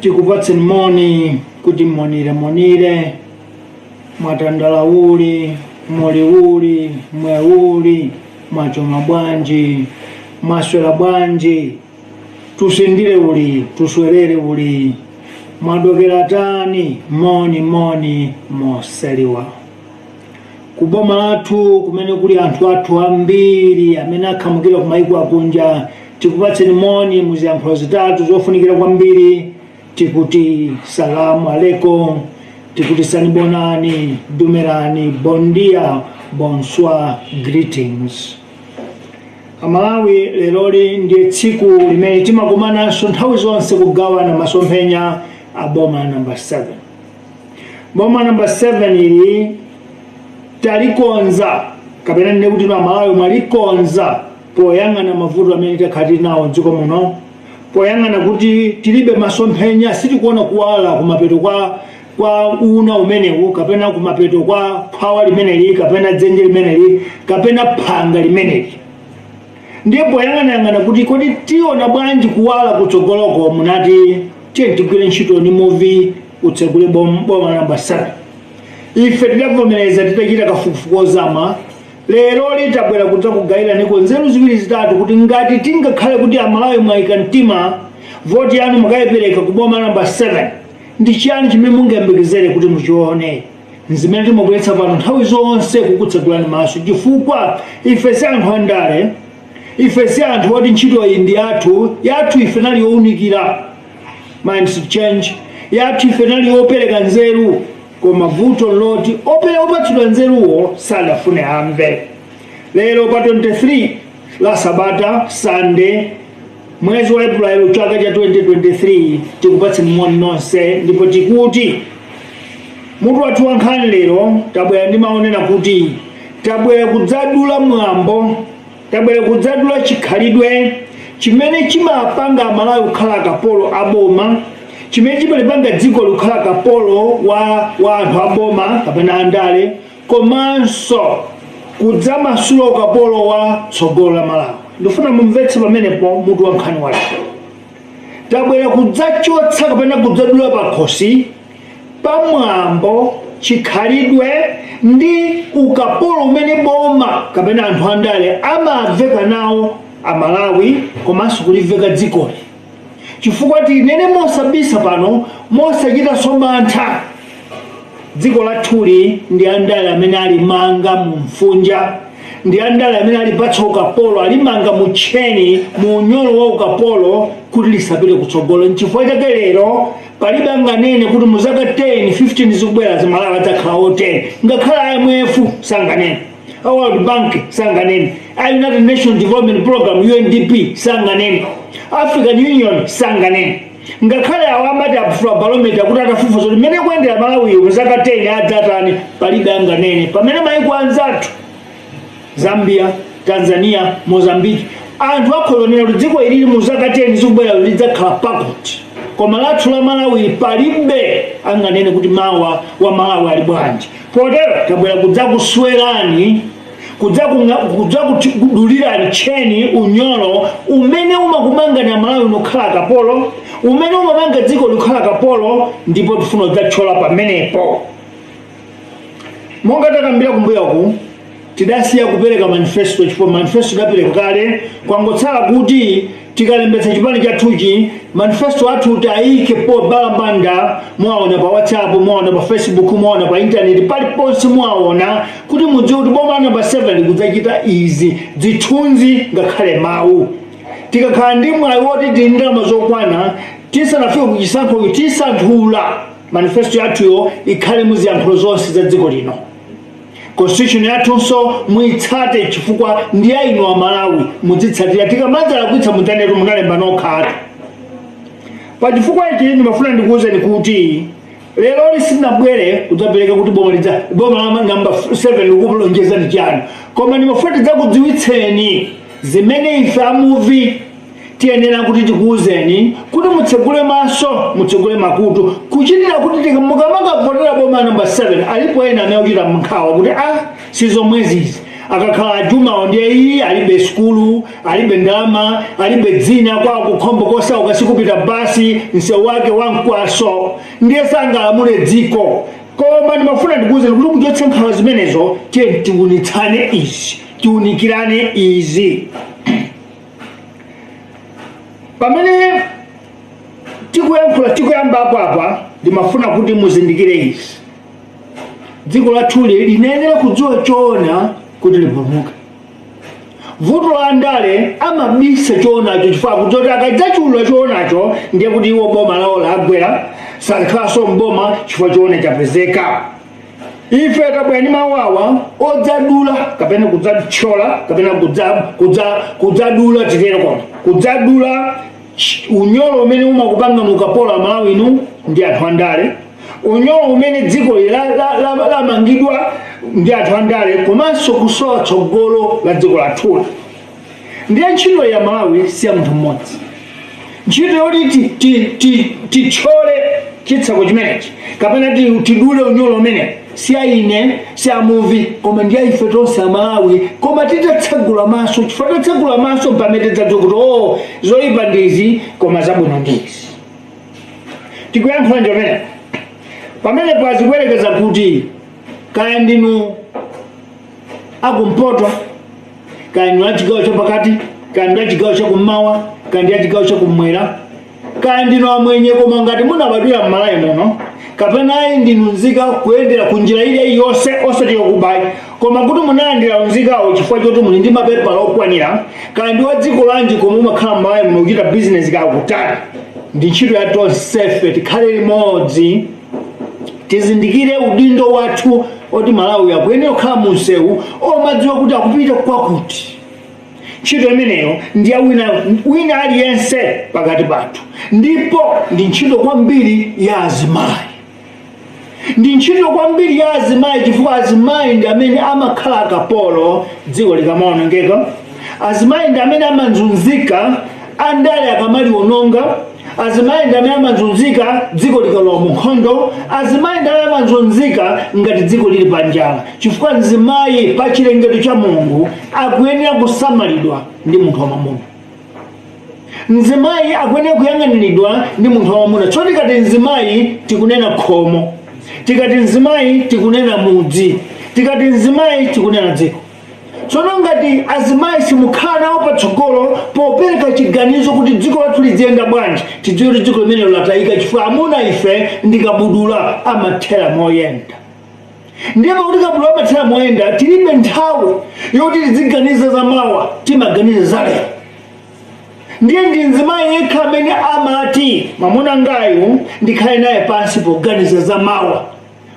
Tikupatsen moni kuti monire mwatandalauli muliuli mweuli mwachoma bwanji mwaswera bwanji tusindire uli tuswerere uli mwadokera tani moni moseliwa kuboma lathu kumene kuli anthu athu ambiri amene akhamukira kumayiko akunja. Tikupatsen moni muziyankhulo zitatu zofunikira kwambiri. Tikuti salamu alaikum, tikuti sanibonani, dumerani, bon dia, bonsoir, greetings. Amalawi leloli ndiye tsiku limene timakumananso nthawi zonse kugawana masomphenya a boma number 7. Boma number 7 ili talikonza kapena nne kuti Amalawi mwalikonza poyang'ana mavuto amene takhati nawo m'dziko muno, poyang'ana kuti tilibe masomphenya, sitikuona kuwala kumapeto kwa una umenewu, kapena kumapeto kwa phawa limeneli, kapena dzenje limeneli, kapena phanga limeneli. Ndiye poyang'ana kuti kodi tiona bwanji kuwala kutsogoloko, munati tiye tigwire ntchito ni movie utsegule boma number 7. Ife tidavomereza titachita kafukufuku ozama. Lero litabwera kuti kugayira niko nzeru ziwiri zitatu kuti ngati tingakhale kuti Amalawi mwayika mtima voti yanu mukayipereka ku boma number 7, ndi chiyani chimene mungayembekezere kuti muchione. Nzimene timabweretsa pano nthawi zonse kukutsegulani maso, chifukwa ife si anthu andale, ife si anthu oti ntchito iyi ndi yathu ife nali yowunikira minds change, yathu ife nali yopereka nzeru, koma vuto loti opatsidwa nzeruwo sadafune amve. Lero pa 23 la Sabata Sunday mwezi wa April chaka cha 2023 tikupatseni moni nonse, ndipo tikuti mutu wathu wankhani lero tabwera ndi maonena kuti tabwera kudzadula mwambo, tabwera kudzadula chikhalidwe chimene chimapanga Amalawi kukhala akapolo aboma, chimene chimalipanga dziko likhala kapolo wa anthu aboma kapena andale, komanso kudzamasula ukapolo wa tsogolo la Malawi. Ndifuna mumvetse pamenepo mutu wa nkhani wake. Tabwera kudzachotsa kapena kudzadula pakhosi pamwambo chikhalidwe ndi ukapolo umene boma kapena anthu andale amaveka nawo Amalawi, komanso kuliveka dzikoli. Chifukwa tinene mosabisa pano mosachita somantha, dziko lathuli ndi andale amene alimanga mu mfunja, ndi andale amene alipatsa ukapolo, alimanga mu tcheni mu unyolo wa ukapolo kuti lisapite kutsogolo. Nchifukwa chake lero palibe anganene kuti mu zaka 10 15 zikubwera Malawi adzakhala otero, ngakhale IMF sanganene, World Bank sanganene, United Nations Development Program UNDP sanganene, African Union sanganene, ngakhale awamati afufula barometer kuti atafufuza kuti mmene kuyendera Malawi mu zaka 10 adzatani, palibe anganene. Pamene mayiko anzathu Zambia, Tanzania, Mozambique anthu akhulonera kuti dziko ilili mu zaka 10 zikubwera lidzakhala pakoti, koma lathu la Malawi palibe anganene kuti mawa wa Malawi ali bwanji. Potero tabwera kudzakuswerani kudza kudulira cheni unyolo umene umakumanga na Malawi unokhala kapolo, umene umamanga dziko likhala kapolo, ndipo tifuna kudzathyola pamenepo. Monga takambira kumbuyoku tidasiya kupereka manifesto, chifukwa manifesto idapereka kale, kwangotsala kuti tikalembetsa chipani chathuchi manifesto athu tayike po balambanda, mwaona pa WhatsApp, mwaona pa Facebook, mwaona pa internet, paliponse mwaona kuti mudziwe kuti boma namba 7 kudzachita izi zithunzi ngakhale mawu. Tikakhala ndi mwayi woti tili ndalama zokwana tisanafike kuchisankho tisanthula manifesto yathuyo ikhale muziyankhulo zonse za dziko lino. Constitution yathunso muitsate chifukwa ndi ya inu Amalawi mudzitsatira, tikamadzala kuitsa mutanetu munalemba nokha. Pa chifukwa ichi ndimafuna ndikuwuzeni kuti lero lisinabwere kudzapereka kuti boma namba 7 likulonjeza ndi chani, koma ndimafuna tidzakudziwitseni zimene ife amuvi tiyenera kuti tikuwuzeni kuti mutsegule maso, mutsegule makutu, kuchitira kuti mukamakavotera boma namba 7 alipo ena amene akuchita mkhawa kuti sizomwezizi. Akakhala Juma ndiye iyi alibe skulu, alibe ndalama, alibe dzina kwa kukhombo kosa ukasikupita basi msewu wake wankwaso, ndiye sangalamule dziko. Koma ndimafuna ndikuwuzeni kuti kuchotsa nkhawa zimenezo tiwunitsane izi, tiwunikirane izi. Pamene tikuyamba apa ndimafuna kuti muzindikire izi. Dziko lathuli linayenera kudziwa choona kuti lipulumuke. Vuto la ndale amabisa choonacho chifukwa kuti akadzachulula choonacho ndiye kuti iwo boma lawo lagwera, salikhalanso mboma chifukwa choona chapezeka. Ife tabwera ndi mawawa odzadula kapena kudzathyola kapena kudzadula titero koma kudzadula unyolo umene umakupanga mukapolo a Malawi inu ndi anthu andale, unyolo umene dziko lamangidwa ndi anthu andale, komanso kusowa tsogolo la dziko lathuli. Ndiye ntchito ya Malawi si ya munthu mmodzi. Ntchito yoti tithyole chitseko chimenechi kapena tidule unyolo umene si ya ine, si ya muvi, koma ndi ya ife tonse Amalawi. Koma titatsegula maso, chifukwa tatsegula maso pamene tidzadziwa kuti zoyipa ndizi koma zabwino ndizi. Tikuyankhula ndi pamene pamene pazikuyerekeza kuti kaya ndinu akumpoto, kaya ndinu achigawo chapakati, kaya ndinu achigawo chakummawa, kaya ndinu achigawo chakummwera, kaya ndinu amwenye koma ngati munabadwira m'Malawi muno, kapena ndinu nzika kuyendera kunjira ile yonse osati yokubayi, koma kuti munalandira nzikawo chifukwa choti muli ndi mapepala okwanira, kaya ndi wa dziko lanji koma mumakhala m'Malawi muno kuchita bizinesi kakutali. Ndi ntchito ya tonsefe tikhale limodzi, tizindikire udindo wathu oti Malawi akuyenera kukhala mu msewu omadziwa kuti akupita kwakuti. Ntchito imeneyo ndi ya wina aliyense pakati pathu, ndipo ndi ntchito kwambiri ya azimayi. Ndi ntchito kwambiri ya azimayi chifukwa azimayi ndi amene amakhala akapolo dziko likamaonongeka. Azimayi ndi amene amazunzika andale akamaliwononga. Azimayi ndi amene amazunzika dziko likalowa mu nkhondo. Azimayi ndi amene amazunzika ngati dziko lili pa njala, chifukwa mzimayi pa chilengedwe cha Mulungu akuyenera kusamalidwa ndi munthu wamwamuna. Mzimayi akuyenera kuyang'aniridwa ndi munthu wamwamuna. Tsono tikati mzimayi tikunena khomo, tikati mzimayi tikunena mudzi, tikati mzimayi tikunena dziko. Tsono ngati azimayi simukhala nawo patsogolo popereka chiganizo kuti dziko lathu liziyenda bwanji, tidziwe kuti dziko limenelo latayika chifukwa amuna ife ndikabudula amathera moyenda. Ndipo kuti kabudula amathera moyenda tilibe nthawi yoti tiziganiza za mawa, timaganiza za lero. Ndiye ndi mzimayi yekha amene amati mwamuna ngayu ndikhale naye pansi poganiza za mawa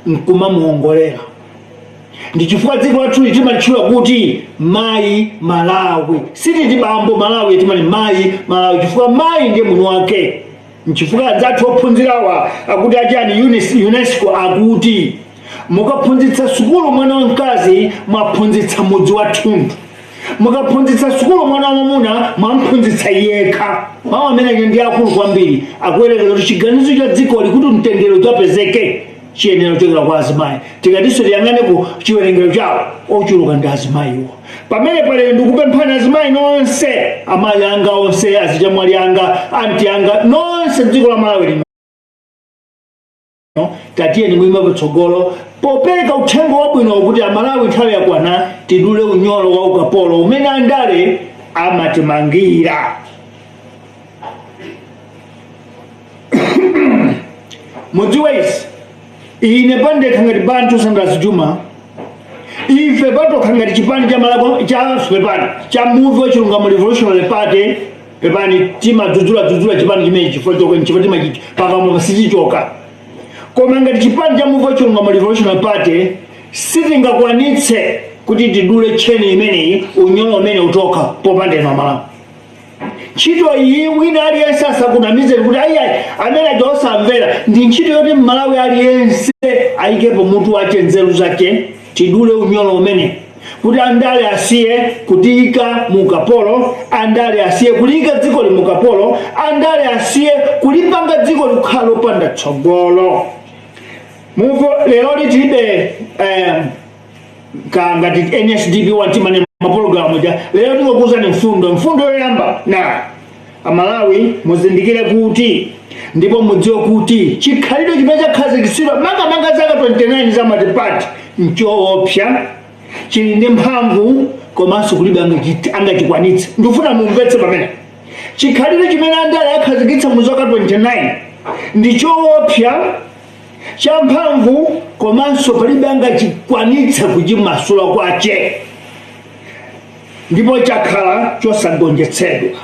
nkumamuongolera. Ndi chifukwa dziko lathu timalitchula kuti mayi Malawi, sititi bambo Malawi, timati mayi Malawi chifukwa mayi ndiye mwini wake. Nchifukwa anzathu ophunzirawa akuti achani UNESCO akuti mukaphunzitsa sukulu mwana wamkazi mwaphunzitsa mudzi wathunthu, mukaphunzitsa sukulu mwana wamwamuna mwamphunzitsa yekha. Mawu amene ndi akulu kwambiri akuyerekeza kuti chiganizo cha dziko likuti mtendere udzapezeke chiyenera kuchokera kwa azimayi. Tikatiso tiyang'ane ku chiwerengero chawo ochuluka ndi azimayiwo. Pamene pale ndikupemphani azimayi nonse, amayi anga onse, azichamwali anga, anti anga, nonse dziko la Malawi lino. Tatiyeni mwima patsogolo popereka uthenga wabwino kuti Amalawi nthawi yakwana tidule unyolo wa ukapolo umene andale amatimangira. Mudziwezi ine pandekha ngati Bantu Sandazi Juma, ife patokha ngati chipani cha Malawi cha Movement Wachilungamo Revolutionary Party, pepani timadzudzula chipani chimenechi chifukwa timachiti pakamwa pasichichoka. Koma ngati chipani cha Movement Wachilungamo Revolutionary Party sitingakwanitse kuti tidule cheni imeneyi unyolo umene utoka popandena Malawi. Ntchito iyi wina aliyense asakunamize kuti ayi amene ajosamvera ndi ntchito yoti Malawi aliyense ayikepo mutu wache nzeru zake tidule unyolo umene kuti andale asiye kutiyika mukapolo, andale asiye kulika dziko limukapolo, andale asiye kulipanga dziko likhala lopanda tsogolo. Muvo lero litilibe ngati NSDP wantimane mapologalamu ja lero tikukuuzani mfundo yoyamba na Amalawi muzindikire kuti ndipo mudziwe kuti chikhalidwe chimene chakhazikitsidwa manga zaka 29 za matipati nchoopsa, chili ndi mphamvu komanso kulibe angachikwanitse. Ndifuna mumvetse pamene chikhalidwe chimene andale akhazikitsa mu zaka 29 ndi choopsa, cha mphamvu komanso palibe angachikwanitse kuchimasula kwache, ndipo chakhala chosagonjetsedwa.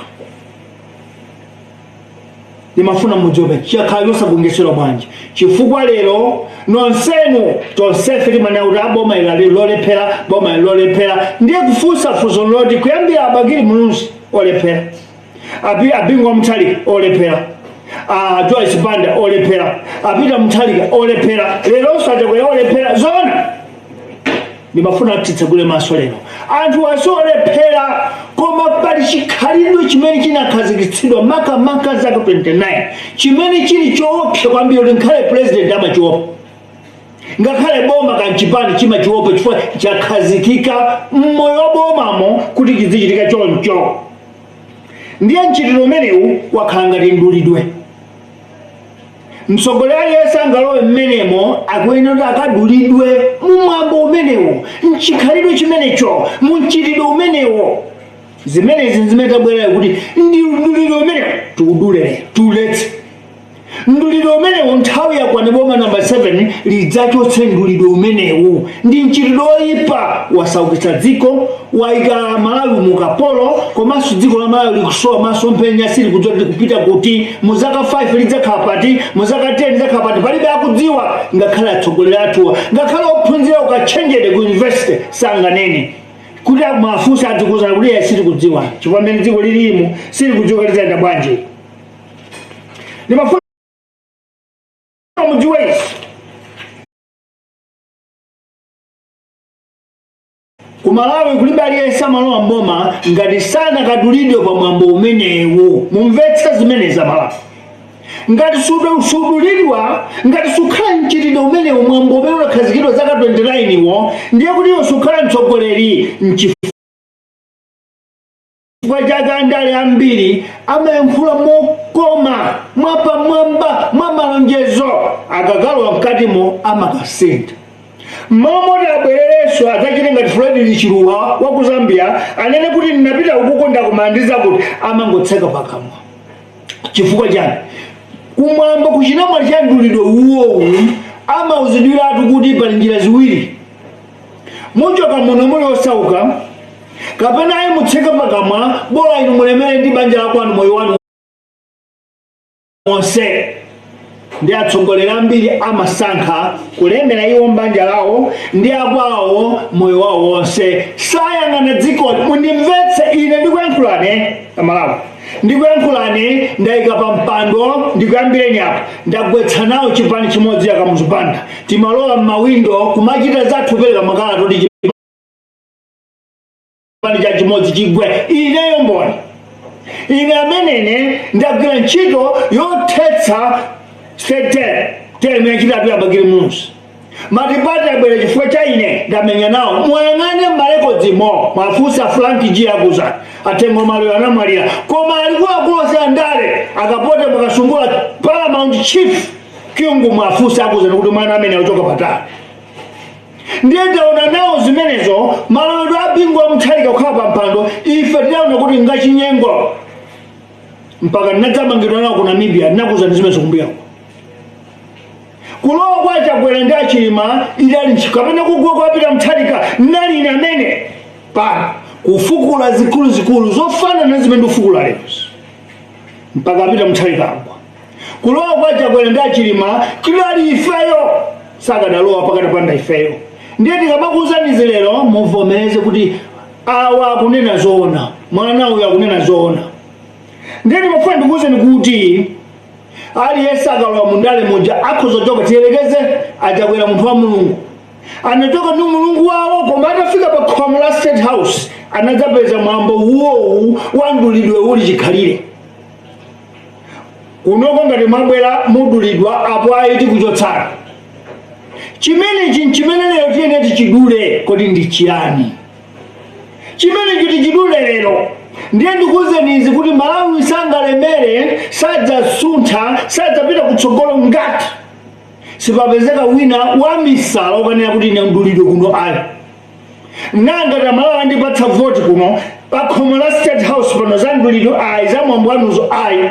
Nimafuna mudziwe chakhala chosagonjetsedwa bwanji chifukwa lero nonsenu tonsefe timanena kuti aboma lolephera ndiye kufunsa funso loti kuyambira Abagiri Mulunzi olephera, Abingwa Muthalika olephera, Joyce Banda olephera, Apita Muthalika olephera, lero sachakwera olephera zona. Nimafuna titsegule maso lero anthu asolephera koma pali chikhalidwe chimene chinakhazikitsidwa maka zaka 29 chimene chili choopsa kwambiri kuti ngakhale president amachiopa, ngakhale boma kanchipani chimachiopa chifukwa chakhazikika mmoyo wa bomamo kuti chizichitika choncho. Ndiye mchitidwe umenewu wakhala ngati ndulidwe. Mtsogoleri yense angalowe mmenemo akuyenera kuti akadulidwe mumwambo umenewo, mchikhalidwe chimenecho, mchitidwe umenewo. Zimenezi zimene tabwerera kuti ndi ndulidwe umenewo tiudulere tuletse. Ndulidwe umenewo nthawi yakwana boma namba 7 lidzachotse ndulidwe umenewu. Ndi mchitidwe oyipa wasaukitsa dziko, wayika Malawi mukapolo, komanso dziko la Malawi likusowa masomphenya sili kudzoti kupita kuti mu zaka 5 lidzakhala pati, mu zaka 10 lidzakhala pati, palibe akudziwa ngakhale atsogoleri athuwa, ngakhale ophunzira ukachenjede ku university sanganene kuti mafunsa adzikuzana kuti sili kudziwa chifukwa mmene dziko lilimo sili kudziwa lidzayenda bwanji. Nimafuna mudziwezi ku Malawi kulibe aliyense amalowa mboma ngati sanakadulidwe pa mwambo umenewu. Mumvetse zimene za Malawi ngati sudulidwa, ngati sukhala mchitidwe umenewu mwambo umene unakhazikidwa zaka 29 wo, ndiye kuti iwo sukhala mtsogoleri mchifukwa chake andale ambiri amayankhula mokoma mwapamwamba mwa malonjezo, akakalowa mkatimo amakasintha. Momoti abwererenso adzachite ngati Fred Chiluba wa ku Zambia anene kuti ndinapita ukuko ndakumandiza kuti amangotseka pakamwa. Chifukwa chani? Kumwamba kuchinamwali cha ndulidwe uwowu amauzidwiratu kuti pali njira ziwiri: muchoka muno muli osauka, kapena ayi mutseka pakamwa, bora inu mulemere ndi banja lako anu moyo wanu wonse. Ndi atsogoleri ambiri amasankha kulemera iwo mbanja lawo ndi akwawo moyo wawo wonse, sayang'ana dziko. Mundimvetse ine ndikuyankhulane Amalawi, ndikuyankhulane ndayika pa mpando, ndikuyambireni apa ndagwetsa nawo chipani chimodzi yakamuzipanda, timalowa m'mawindo kumachita zathu kupereka makalata kuti chipani cha chimodzi chigwe. Ineyo mboni ine amenene ndagwira ntchito yothetsa sete Teme chitatu abagire munsi. Matipata bwere chifukwa cha ine ndamenya nawo. Muyang'ane maleko zimo mafusa Frank G akuza atengo malo anamwalira. Koma alikuwa kulosa ndale akapote mukasumbula Paramount Chief Kyungu mafusa akuza kuti mwana amene akuchoka patali. Ndiye taona nawo zimenezo malolo abingwa muthalika kukhala pa mpando ife tidaona kuti ngachinyengo mpaka ndinadzamangidwa nawo ku Namibia ndinakuza ndi zimenezo kumbuyako. Kulowa kwa Chakwera ndi Achilima idali kapena kugwa kwapita mthalika nali ine amene pa kufukula zikulu zofana na zimene ndifukula lero mpaka apita mthalikangwa. Kulowa kwa Chakwera ndi Achilima kidali ifeyo sakadalowa pakati panda ifeyo. Ndiye tikamakuuzani lero muvomereze kuti awa akunena zoona mwana uyu akunena zoona. Ndiye ndimafuna ndikuuzeni kuti aliyense akalowa mundale moja akhozochoka tiyelekeze achakwera munthu wa Mulungu anachoka ndi Mulungu wawo koma atafika pa khomo la State House anadzapeza mwambo uwowu wandulidwe uli chikhalire kunoko ngati mwabwera mudulidwa apo ayiti kuchotsana chimene lero tiyene tichidule kodi ndi chiyani chimene tichidule lero. Ndiye ndikuuzeni izi kuti Malawi sangalemere sadzasuntha sadzapita kutsogolo ngati sipapezeka wina wamisala ukanena kuti ine ndulidwe kuno ayi nanga ta Malawi andipatsa voti kuno pa khomo la State House pano za ndulidwe ayi za mwambo wanuzo ayi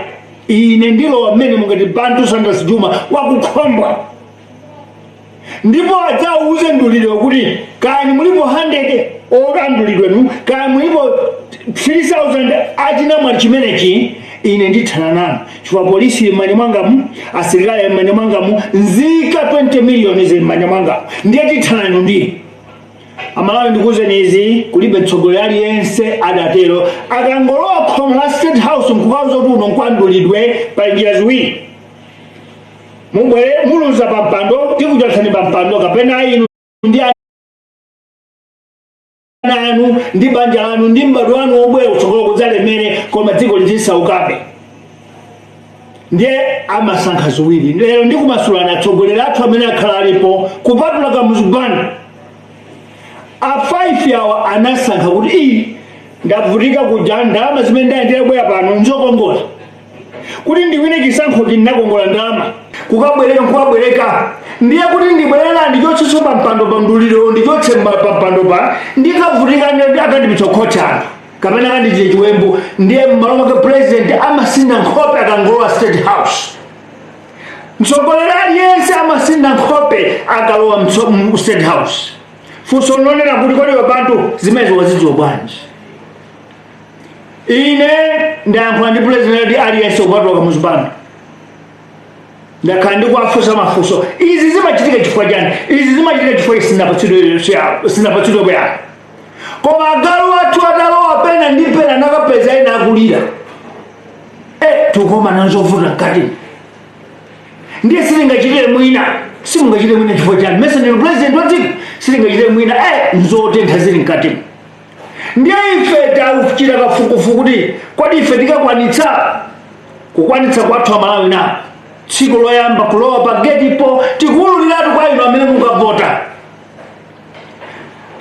ine ndilowa mmene mungati Bantu Sanders Juma wakukhombwa ndipo adzauze ndulidwe kuti kani mulipo 100 andulidwenu kani mulipo 3000 achina mwali chimenechi ine ndithana nanu chifukwa polisi m'manja mwangamu asilikali m'manja mwangamu nzika 20 million zili m'manja mwangamu ndiye tithana inu ndi Amalawi ndikuuzeni izi kulibe mtsogoleri aliyense adatero akangolowa khomo la State House nkukauza kuti uno nkwandulidwe pa njira ziwiri mubwere muluza pa mpando tikuchotsani pa mpando kapena inu ndi nanu ndi banja lanu ndi mbadwo wanu obwera kutsogolo kudzalemere koma dziko litisaukabe. Ndiye amasankha ziwiri lero ndikumasulana atsogoleri athu amene akhala alipo kupatula Kamuzubanda a 5 yawa anasankha kuti iyi ndavutika kuja ndalama zimene ndayendera bwera pano nzokongola kuti ndiwine chisankho ndinakongola ndalama kukabwereka nkukabwereka ndiye kuti ndibwerera ndichotsitso pa mpando pa mduliro ndichotsemba pa mpando pa ndikavutika akandipitsokhotana kapena kandichite chiwembu ndiye m'malo mwake president amasinda nkhope akangolowa State House mtsogoleri aliyense amasinda nkhope akalowa mu State House funso lonena kuti kodi Bantu zimene wazidziwa bwanji. Ine ndayankhula ndi president aliyense kupatula Kamuzubanda ndakhala ndikuwafunsa mafunso izi zimachitika chifukwa chani izi zimachitika chifukwa sinapatsidwe bwera koma agalu athu atalowa pena ndi pena nakapeza ena akulira tukoma nanzovuta mkati ndiye silingachitire mwina simungachitire mwina chifukwa chani mese ndinu president wa dziko silingachitire mwina nzotentha zili mkati ndiye ife tauchita kafukufuku kuti kodi ife tikakwanitsa kukwanitsa kwathu Amalawi nawo tsiku loyamba kulowa pa gate po tikuwululiratu kwa inu amene mukavota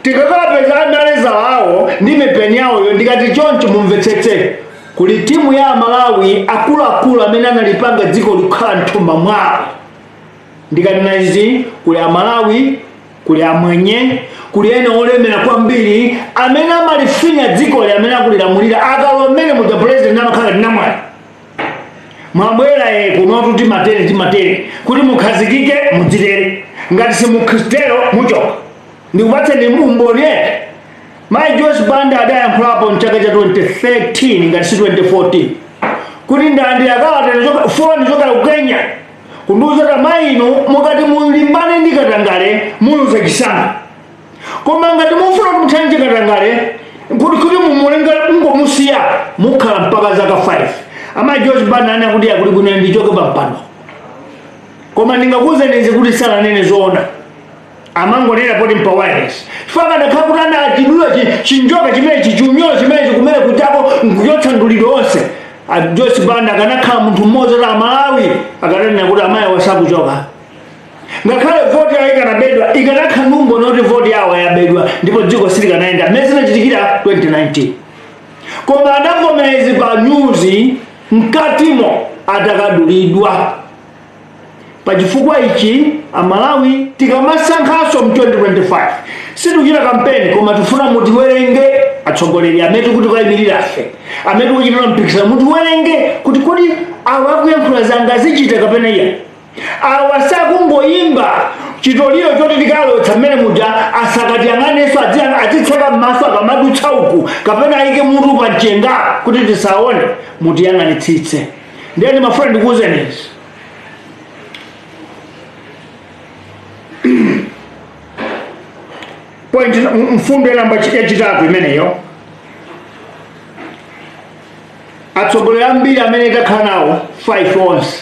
tikakapeza analeza awo ndi mipeni yawoyo ndikati choncho mumvetsetse kuli timu ya Amalawi akuluakulu amene analipanga dziko likhala mthumba mwawo ndikanena izi kuli Amalawi kuli amwenye kuli ena olemera kwambiri amene amalifinya dziko li amene akulilamulira akalo mmene muja president amakhala ndinamwali mwabwera kunotu timatere kuti mukhazikike mudzitere ngati simukhistero muchoka ndikupatseni umboni mayi Joyce Banda adayankhulapo mchaka cha 2013 ngati si 2014 kuti ndandiyakawatene foni chokala ku Kenya kundiuza kuti mayi inu mukati mulimbane ndi Katangale muluza chisankho koma ngati mufuna kuti muthanje Katangale kuti mumulengera mungomusiya mukhala mpaka zaka 5 amayi Joyce Banda ana kuti yakuli bwino ndichoke pa mpando koma ndingakuuzeni izi kuti sananene zoona amangonera poti mpa wireless faka ndakhakuti achidula chinjoka chimene chichunyolo chimene chikumene kutako nkuyotsa ndulidwe onse Joyce Banda akanakhala munthu mmodzi ta Malawi akanena kuti amayi wasakuchoka ngakhale voti yawo ikanabedwa ikanakhala numbo noti voti yawo yabedwa ndipo dziko silikanaenda mmene zinachitikira 2019. Koma adavomereza pa news mkatimo atakadulidwa. Pachifukwa ichi amalawi tikamasankhanso mu 2025 situchita kampeni koma tifuna mutiwerenge atsogoleri amene kuti kayimirirafe amene kuchitira mpikisano mutiwerenge kuti kodi awa akuyankhula zanga zichita kapena iya awa sakungoyimba chitoliro choti tikalotsa mmene muja asakatiyang'anenso azitseka m'maso akamadutsa uku kapena ayike mutu pa mchenga kuti tisaone mutiyang'anitsitse. Ndiyeni mafuna ndikuwuzenizi point mfundo namba yachitatu imeneyo atsogoleri ambiri amene takhala nawo 5 onse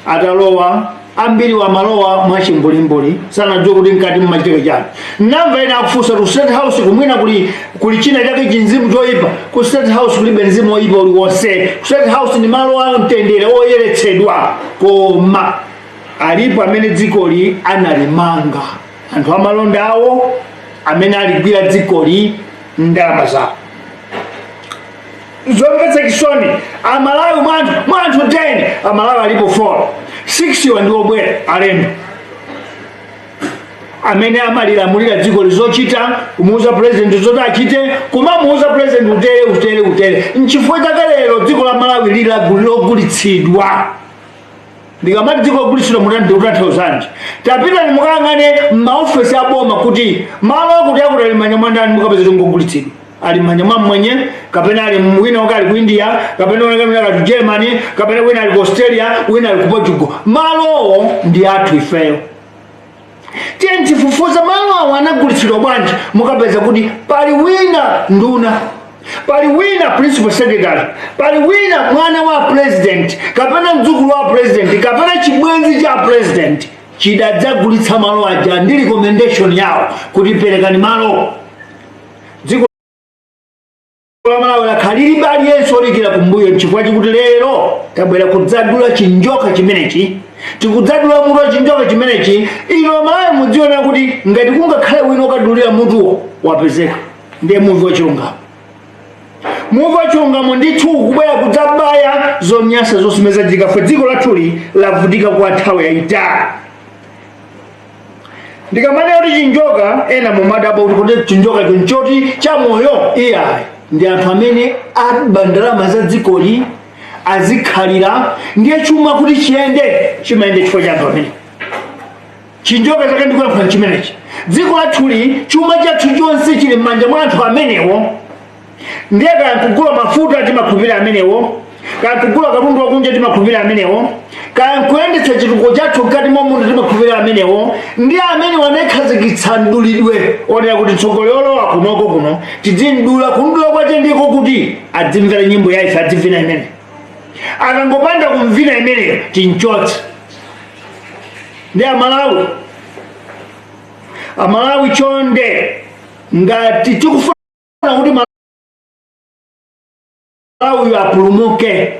atalowa ambiri wa malowa mwachimbulimbuli sanadziwe kuti mkati mmachitike chani. Namva ena akufunsa ku State House kumwina kuli china chake chinzimu choyipa. Ku State House kulibe mzimu oyipa uliwonse. Ku State House ni malo a mtendere oyeretsedwa koma alipo amene dzikoli analimanga anthu amalonda awo amene aligwira dzikoli ndalama zawo. Zomvetsa chisoni amalawi mwanthu 10 amalawi alipo 4 6 iwo ndiwo bwera alendo amene amalilamulira dzikoli zochita kumuuza president zoti achite kumamuuza president utere nchifukwa chake lero dziko la Malawi lilogulitsidwa. Ndikamati dziko logulitsidwa mutandi utathauzanji tapita nimukang'ane m'maofesi aboma kuti malo akuti akuti alimanya mwandani mukapeza tongogulitsidwa alimanya mwenye kapena ali wina wakali ku India kapena wina ali ku Germany kapena wina ali ku Australia wina ali ku Portugal. Malowo ndi athu ifeyo. Tiye ntifufuza malo awo anagulitsidwa bwanji mukapeza kuti pali wina nduna pali wina principal secretary pali wina mwana wa president kapena mdzukulu wa president kapena chibwenzi cha president chidadzagulitsa malo aja ndi recommendation yawo kuti perekani malo. Dziko la Malawi lakhaliri bali yenso olikira kumbuyo nchifukwa chikuti lero tabwera kudzadula chinjoka chimenechi tikudzadula mutu wa chinjoka chimenechi. Ino Malawi mudziona kuti ngati kungakhale wina okadulira mutuwo wapezeka ndiye muvi wachilungamo. Muvi wachilungamo ndithu kubwera kudzabaya zonyasa zosimeza jikafe dziko lathuli lavutika kwa nthawi yayitali. Ndikamane kuti chinjoka ena mumadaba kuti chinjoka chonchoti cha moyo iyayi ndi anthu amene abandalama za dzikoli azikhalira ndiye chuma kuti chimayende chifukwa cha anthu amene chinjoka chake ndikuyankhula chimenechi. Dziko lathuli chuma chathu chonse chili m'manja mwa anthu amenewo ndiye kantugula mafuta timakhulupirira amenewo kantugula katundu wakunja timakhulupirira amenewo kankuyendetsa chitukuko chathu mkati mwa munthu timakhulupirira amenewo ndiye amene wanakhazikitsa mdulidwe onera kuti mtsogoleri olowa kunoko kuno tidzimdula kundula kwache ndiko kuti adzimvera nyimbo ya ife adzivina imene akangopanda kumvina imeneyo tinchotse. Ndiye amalawi chonde ngati tikufuna kuti Malawi apulumuke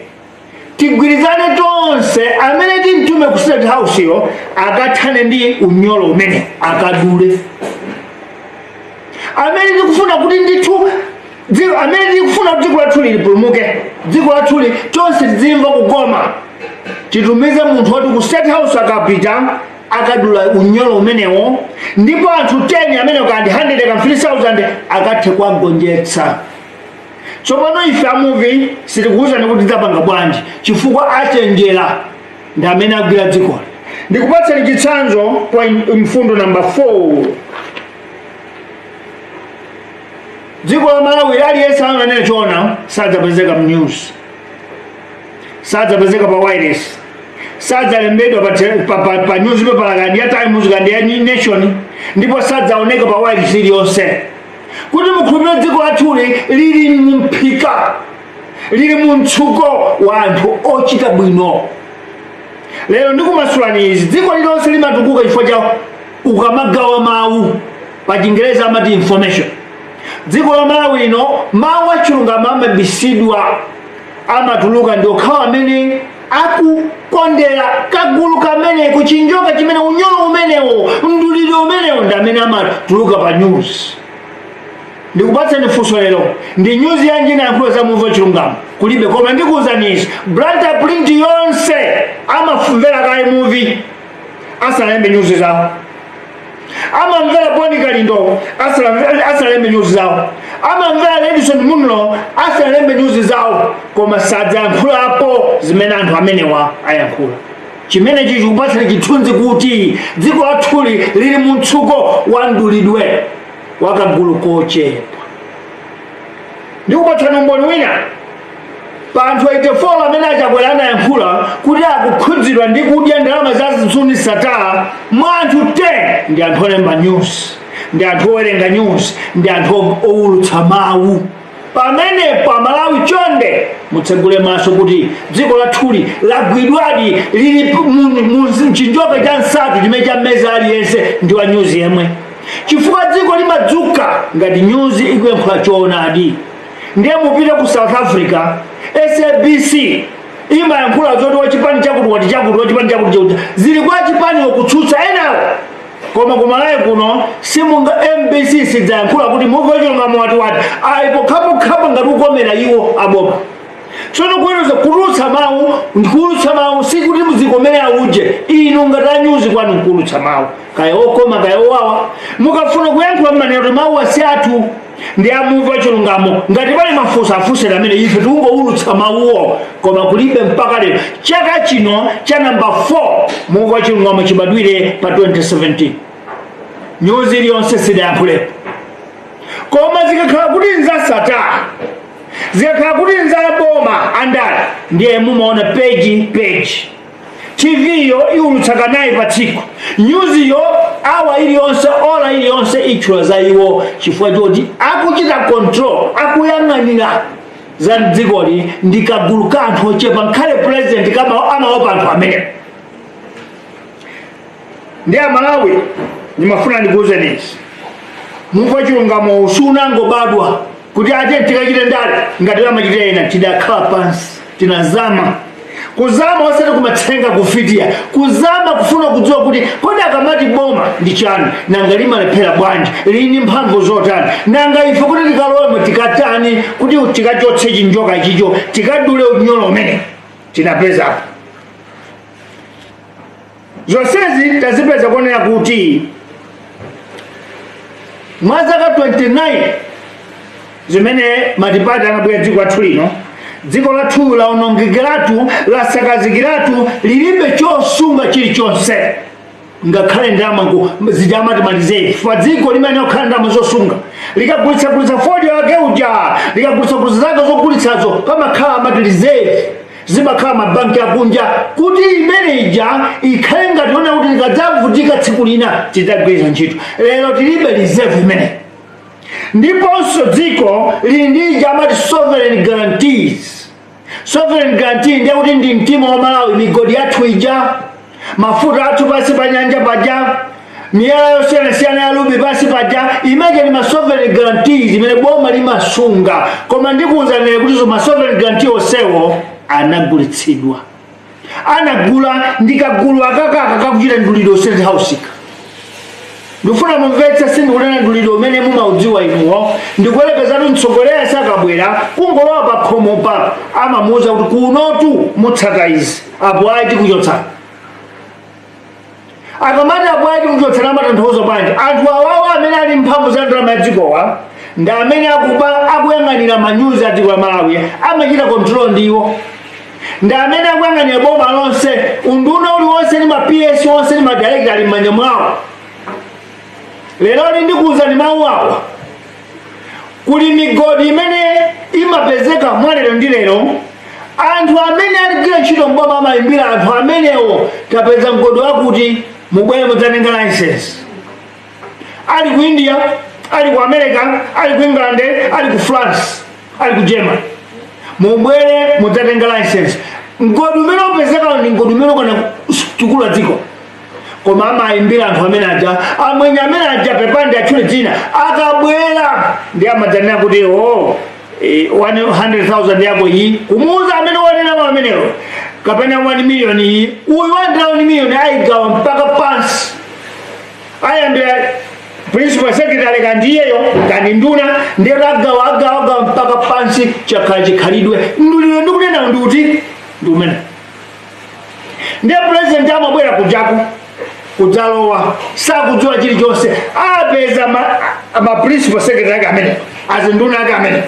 tigwirizane tonse amene timtume ku State House yo akathane ndi unyolo umene akadule amene tikufuna kuti ndithu amene tikufuna kuti dziko lathuli lipulumuke dziko lathuli tonse tidzimva kugoma titumize munthu woti ku State House akapita akadula unyolo umenewo ndipo anthu 10 amene kandi 150,000 akathe kuwagonjetsa. Tsopano ife amuvi sitikuwuzani kuti tidzapanga bwanji chifukwa achenjera ndi amene agwira dzikoli. Ndikupatsani chitsanzo mfundo namba 4. Dziko la Malawi aliyense ananena chona sadzapezeka mu news sadzapezeka pa wireless sadzalembedwa pa newspaper kandi ya Times kandi ya Nation ndipo sadzaoneka pa wireless iliyonse kuti mukhulupirire dziko lathuli lili mphika lili mu mtsuko wa anthu ochita bwino. Lero ndikumasulani izi dziko lilonse limatukuka chifukwa cha ukamagawa mawu pa Chingereza amati information. Dziko la Malawi lino mawu achilungamo amabisidwa amatuluka ndi okhawo amene akukondera kagulu kamene kuchinjoka chimene unyolo umenewo mdulidwe umenewo ndamene amatuluka pa news. Ndikupatseni funso lero, ndi news yanji inayankhula za muvi wachilungamo? Kulibe. Koma ndikuwuzaniso Blantyre print yonse amafumvera kale muvi asalembe news zawo, amamvera Boni Kalindo asalembe news zawo, amamvera Edison Munro asalembe news zawo, koma sadzayankhulapo zimene anthu amenewa ayankhula. Chimene chikupatsani chithunzi kuti dziko lathuli lili mu mtsuko wa mdulidwe wakagulu kochepa. Ndikupatsani umboni wina pa anthu 84 amene achakwera anayankhula kuti akukhudzidwa ndi kudya ndalama za zitsuni satana. Mwa anthu 10 ndi anthu olemba news, ndi anthu owerenga news, ndi anthu owulutsa mawu. Pamene pa Malawi chonde mutsegule maso kuti dziko lathuli lagwidwadi lili mchinjoka cha nsatu chimene chameza aliyense ndi wa news yemwe, chifukwa dziko limadzuka ngati news ikuyankhula choonadi. Ndiye mupite ku South Africa, SABC imayankhula zoti wachipani chakuti wati chakuti wachipani chakuti zili kwa chipani wokutsutsa enawo. Koma ku Malawi kuno simunga MBC sidzayankhula kuti muvi wachilungamo wati aipo khapo ngati ukomera iwo aboma. Tsono kuweruza kulutsa mawu ndikulutsa mawu sikuti muzikomere auje inu ngati news kwanu nkulutsa mawu kaya okoma kaya owawa. Mukafuna kuyankhula mmanero mawu asi athu ndi amuvi wachilungamo ngati pali mafunso afunseni amene ife tikungowulutsa mawuwo, koma kulibe mpaka lero. Chaka chino cha namba 4 muvi wachilungamo chibadwire pa 2017 news iliyonse sidayankhulepo. Koma zikakhala kuti nza satana, zikakhala kuti nza boma andala, ndiye mumaona page TV yo iwulutsa kanayi pa tsiku, news yo awa iliyonse ola iliyonse ichula za iwo, chifukwa choti akuchita control, akuyang'anira za dzikoli ndi kagulu ka anthu ochepa. Nkhale president kama amaopa anthu amene. Ndi Malawi ndimafuna ndikuwuzeni izi, muvi wachilungamo sunangobadwa kuti ate tikachite ndale ngati amachita ena. Tidakhala pansi tinazama, kuzama osati kumatsenga kufitiya, kuzama kufuna kudziwa kuti kodi akamati boma ndi chani, nanga limalephera bwanji, lini mphamvu zotani, nanga ife kuti tikalowemo tikatani kuti tikachotse chinjoka ichicho tikadule unyolo umene tinapezapo. Zonsezi tazipeza kuonera kuti mwa zaka 29 zimene matipati anabwera dziko lathu lino, dziko lathu laonongekeratu, lasakazikiratu, lilibe chosunga chilichonse ngakhale ndalama zijamati malizevi. Fa dziko limene okhala ndalama zosunga likagulitsa fodi wake uja, likagulitsa zake zogulitsazo pamakhala amati reserve, zimakhala mabanki akunja kuti imene ija ikhale ngati ona kuti likadzavutika tsiku lina tidzagwiritsa ntchito. Lero tilibe reserve imene. Ndiponso dziko lili ndi amati sovereign guarantees. Sovereign guarantee ndiye kuti ndi mtima wa Malawi, migodi yathu ija, mafuta athu pasi pa nyanja paja, miyala yosiyanasiyana ya lubi pasi paja, imene ndi ma sovereign guarantees imene boma limasunga. Koma ndikuwuzani kuti ma sovereign guarantee onsewo anagulitsidwa, anagula ndi kagulu akakaka kakuchita mdulidwe State House. Ndifuna mumvetse sindikunena mdulidwe umene mumaudziwa inuwo, ndikuyerekezatu mtsogoleri sakabwera kungolowa pa khomo pa amamuwuza kuti kunotu mutsata izi, apo ayi tikuchotsana. Akamati apo ayi tikuchotsana amatanthauza bwanji? Anthu awawa amene ali mphamvu za ndalama ya dzikowa ndi amene akuyang'anira manyuzi a dziko la Malawi, amachita control ndiwo. Ndi amene akuyang'anira boma lonse, unduna uliwonse ndi ma PS onse ndi ma director ali m'manja mwawo. Lero ndikuwuzani mawu awa, kuli migodi imene imapezeka mwalero ndi lero, anthu amene aligwira ntchito mboma amayimbira anthu amenewo tapeza mgodi wakuti mubwere mudzatenga license. Ali ku India, ali ku America, ali ku England, ali ku France, ali ku Germany, mubwere mudzatenga license. Mgodi umene upezeka ndi mgodi umene ukana chukula dziko. Koma amayimbira anthu amene aja, amwenye amene aja pepande atchule dzina, akabwera ndi amadzanena kuti 100,000 yako iyi, kumuwuza amene wanena amenewo kapena 1 million iyi uyu 1 million aigawa mpaka pansi ayambira principal secretary kandiyeyo kandi nduna ndero agawa mpaka pansi chakhalidwe nduliro ndikunena nduti ndumene ndiye president amabwera kujaku kudzalowa sakudziwa chilichonse apeza ma principal secretary amene azinduna ake amene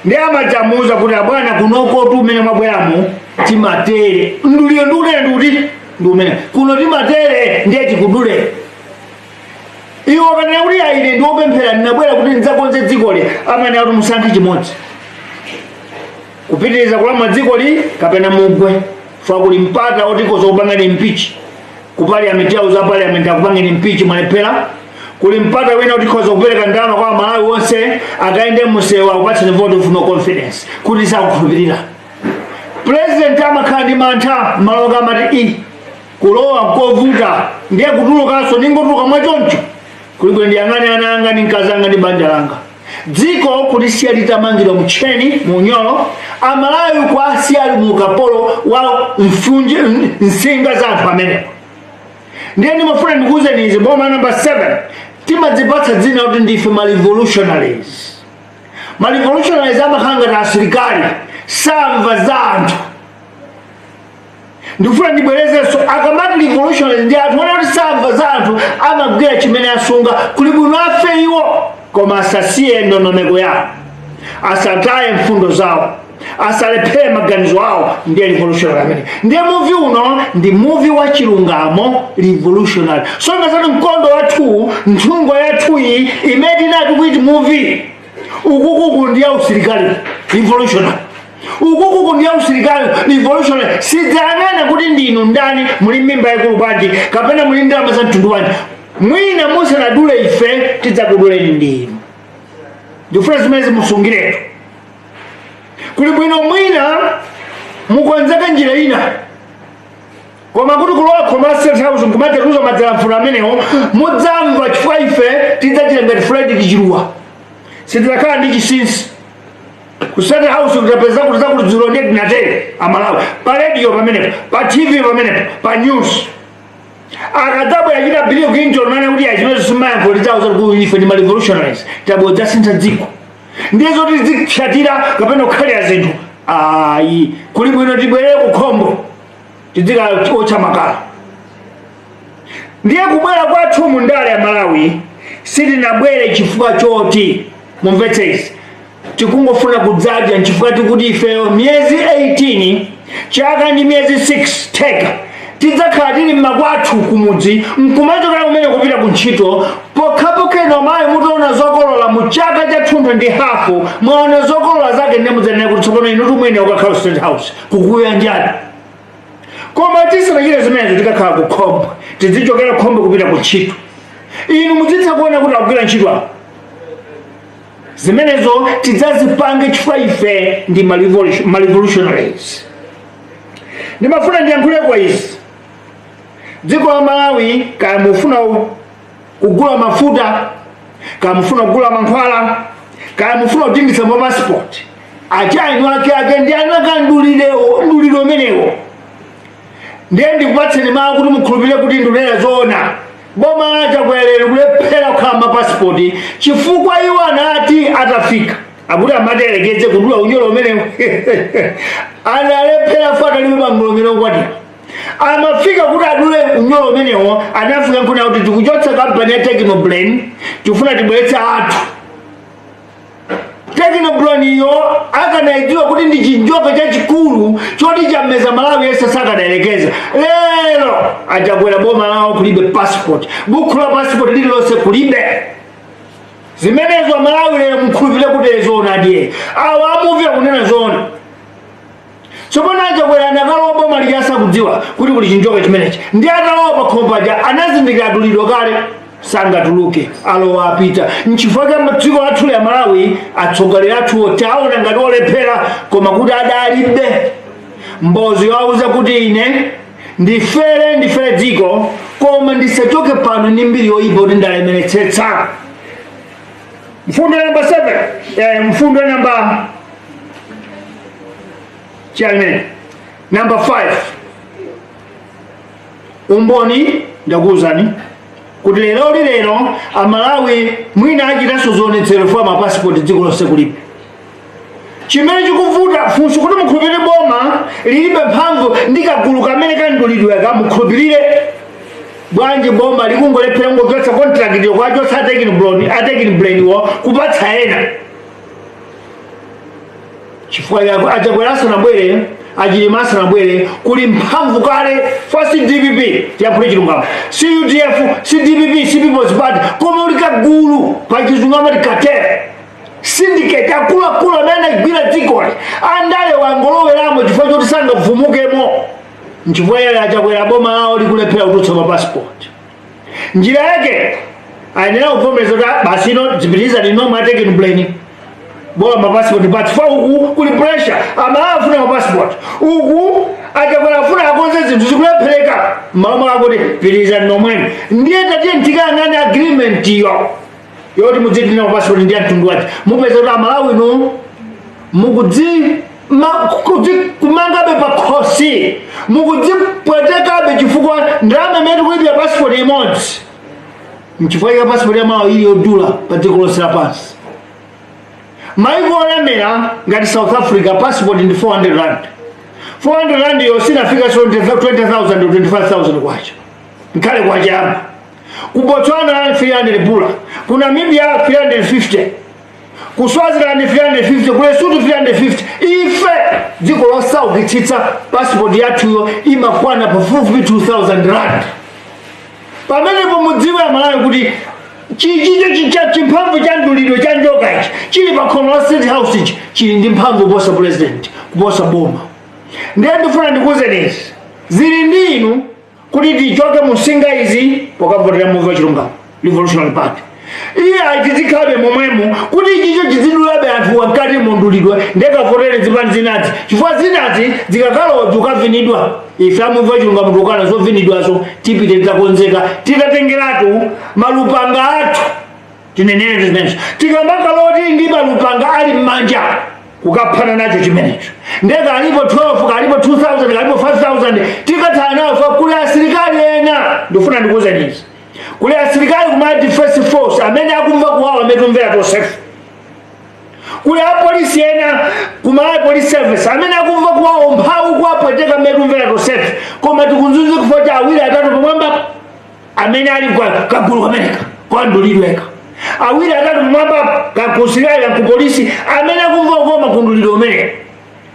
ndiye amajamuza kuti abwana kunoko tumene mwabweramo timatere nduliro ndikunena nduti ndumene kuno timatere ndiye tikudule iwo kanena kuti aine ndiopemphera ndinabwera kuti ndidzakonze dzikoli amene kuti musankhe chimodzi kupitiriza kulama dzikoli kapena mugwe fakuli mpata otikoza kupangani impeach ku parliament yawo za parliament akupangani impeach mwalephera kuli mpata wina otikoza kupereka ndalama kwa Malawi wonse akaende musewa kupatsani vote of no confidence kuti sakukhulupirira president amakhala ndi mantha malo kamati kulowa nkovuta ndiye kutulukanso ningotuluka mwachoncho kuliko ndiyang'ane ana anga ndi mkazi anga ndi banja langa dziko kulisiya litamangidwa mcheni munyolo Amalawi kwasiya ali mu ukapolo wa nsinga za anthu amenepo ndiye ndimafuna ndikuwuzeni izi boma number 7 timadzipatsa dzina kuti ndife ma revolutionaries amakhala ngati asilikali samva za anthu ndifuna ndibwerezenso akamati revolutionaries ndi anthu ona kuti samva za anthu amagwira chimene asunga kuli bwino afe iwo koma asasiye ndondomeko yawo asataye mfundo zawo asalephere maganizo awo ndiye revolutionary amene ndiye movie uno ndi movie wa chilungamo revolutionary so ngazati mkondo wathu nthungwa yathu iyi imene inati kuti movie ukukuku ndiye usilikali revolutionary ukukuku ndiye usilikali revolutionary sidzayang'ana kuti ndinu ndani muli mimba yakulu bwanji kapena muli ndalama za mtundu wanji mwina musanadule ife tidzakuduleni ndinu ndifuna zimene zimusungiretu kuli bwino mwina mukonzeka njira ina koma kuti kulowa commercial house nkumateruza madzalamfulo amenewo mudzamva chifukwa ife tidzachita ngati Fred Chichiruwa sitidzakhala ndi chinsinsi ku State House kutapeza kuti zakuludziro ndi tinatere Amalawi pa radio pamenepo pa TV pamenepo pa news akadzabwera chita Bill Clinton nane kuti achimene simayankho lidzawo kuti ife ndi ma revolutionaries tabodza sintha dziko ndiye zoti zikhatira kapena kukhalira zinthu ayi kuli bwino tibwerere kukhombo tidzika otcha makala ndiye kubwera kwathu mu ndale ya Malawi sitinabwere chifukwa choti mumvetse izi tikungofuna kudzadya nchifukwa tikuti ifeyo miyezi 18 chaka ndi miyezi 6 theka tidzakhala tili mmakwathu kumudzi nkumachokera kumene kupita kuntchito pokhapokeno mayi mutaona zokolola mu chaka cha thunthu ndi hafu mwaona zokolola zake ndi mudzanena kuti tsopano inu tumwene ukakhala State House kukuya njani koma tisanachite zimenezo tikakhala kukhombo tidzichokera khombo kupita kuntchito inu mudzitha kuona kuti akugwira ntchito apo zimenezo tidzazipange chifukwa ife ndi ma revolutionaries ndimafuna ndiyankhule kwa izi dziko la Malawi kaya mufuna kugula mafuta kaya mufuna kugula mankhwala kaya mufuna kutinditsa ma passport achainu ake ndi anaka nduliro umenewo ndiye ndikupatseni mawu kuti mukhulupirire kuti ndunena zoona boma achakwelere kulephera kukhala mapasipoti chifukwa iwo anati atafika akuti amaterekeze kudula unyolo umenewo analephera fata libe bangolo umene ukwatira amafika kuti adule unyolo umenewo anafika nkuna kuti tikuchotsa kampani ya Technobrain tifuna tibweretsa athu Technobrain iyo akanaidziwa kuti ndi chinjoka chachikulu choti chameza Malawi yese sakadaelekeza lero achakwera boma lawo kulibe passport buku la passport lililonse kulibe zimenezo Malawi lero mkhulupirire kuti zona ndiye awa amuvira kunena zona tsopano achakwera anakalowa boma liyasa kudziwa kuti kuli chinjoka chimenechi ndi atalowa pa khompaja anazindikira adulidwa kale sangatuluke alowa apita nchifukwa cha dziko lathu la Malawi atsogoleri athuwo taona ngati olephera koma kuti adalibe mbozi wauza kuti ine ndifere dziko koma ndisachoke pano ndi mbiri yoyipa kuti ndalemeretsetsa mfundo namba 7 mfundo namba chimene Number 5, umboni ndakuzani kuti lero amalawi mwina achitaso zionetsero fwa mapasipoti dziko lonse kulibe. Chimene chikuvuta funso kuti mukhulupirire boma lilibe mphamvu ndi kagulu kamene kandulidwe kamukhulupirire bwanji boma likungolephera ngochotsa contract yokwachotsa ataking brain wo kupatsa ena chifukwa achakweraso nabwere achilimasa nabwere kuli mphamvu kale fa CDPP yaphule chilungamo CUDF CDPP si People's Party koma uli kagulu pachizungamo cartel syndicate akula amene igwira dzikoli andale wangoloweramo chifukwa choti sangavumukemo nchifukwa achakwera boma lawo likulephera kutulutsa mapasipoti. Njira yake ayenera kuvomereza kuti basi ino zipitiriza lino taking blame boma mapasipoti but fa uku kuli pressure amalawi afuna mapasipoti uku achakwera afuna akonze zinthu zikulephereka mama akuti pitiriza nomwene ndiye tatiye ntikang'ane agreement iyo yoti mudzitina mapasipoti ndi mtundu wake mupeza kuti amalawi ino kumangabe pakhosi mukudzipwetekabe chifukwa ndalama imene kuipya pasipoti imodzi mchifukwa ya pasipoti yamawa ili yodula pa dziko lonse lapansi. Maiko olemera ngati South Africa passport ndi 400 rand. 400 rand yo sinafika 20,000 or 25,000 kwacha. Nkale kwacha hapa. Ku Botswana 300 bula. Ku Namibia 350. Ku Swaziland 350, ku Lesotho 350. Ife dziko losa ukitsitsa passport yathu yo imakwana pafupi 2,000 rand. Pamene mudziwe amalawi kuti chimphamvu cha ndulidwe cha njoka ichi chili pa khomo la State House ichi chili ndi mphamvu kuposa president kuposa boma. Ndiye ndifuna ndikuwuzeni zili ndi inu kuti tichoke musinga izi pokavotera muvi wa chilungamo Revolutionary Party. Iye aitizikhabe momwemo kuti ichicho chizidulabe anthu wankati mondulidwe ndekavotere zipani zinazi chifukwa zinazi zikakalowa zukavinidwa ife amuvi wa chilungamo tukana zovinidwazo tipite titakonzeka titatengeratu malupanga athu tinenere zimenezo tikamakalowa ndi malupanga ali m'manja kukaphana nacho chimenecho ndeka alipo 12 kalipo 2,000 kalipo 5,000 tikathana nawo kuli asilikali ena ndifuna ndikuwuzeni kuli asilikali kuma defense force amene akumva kuwawa ametumvera tosefu kuli apolisi ena kuma police service amene akumva kuwawa mphawu kuwapweteka ametumvera tosefu koma tikunzunzi kufo cha awiri atatu pamwamba amene ali kagulu kameneka kwandulidweka awiri atatu pamwamba kakusilikali kakupolisi amene akumva kuwa makundulidwe umeneka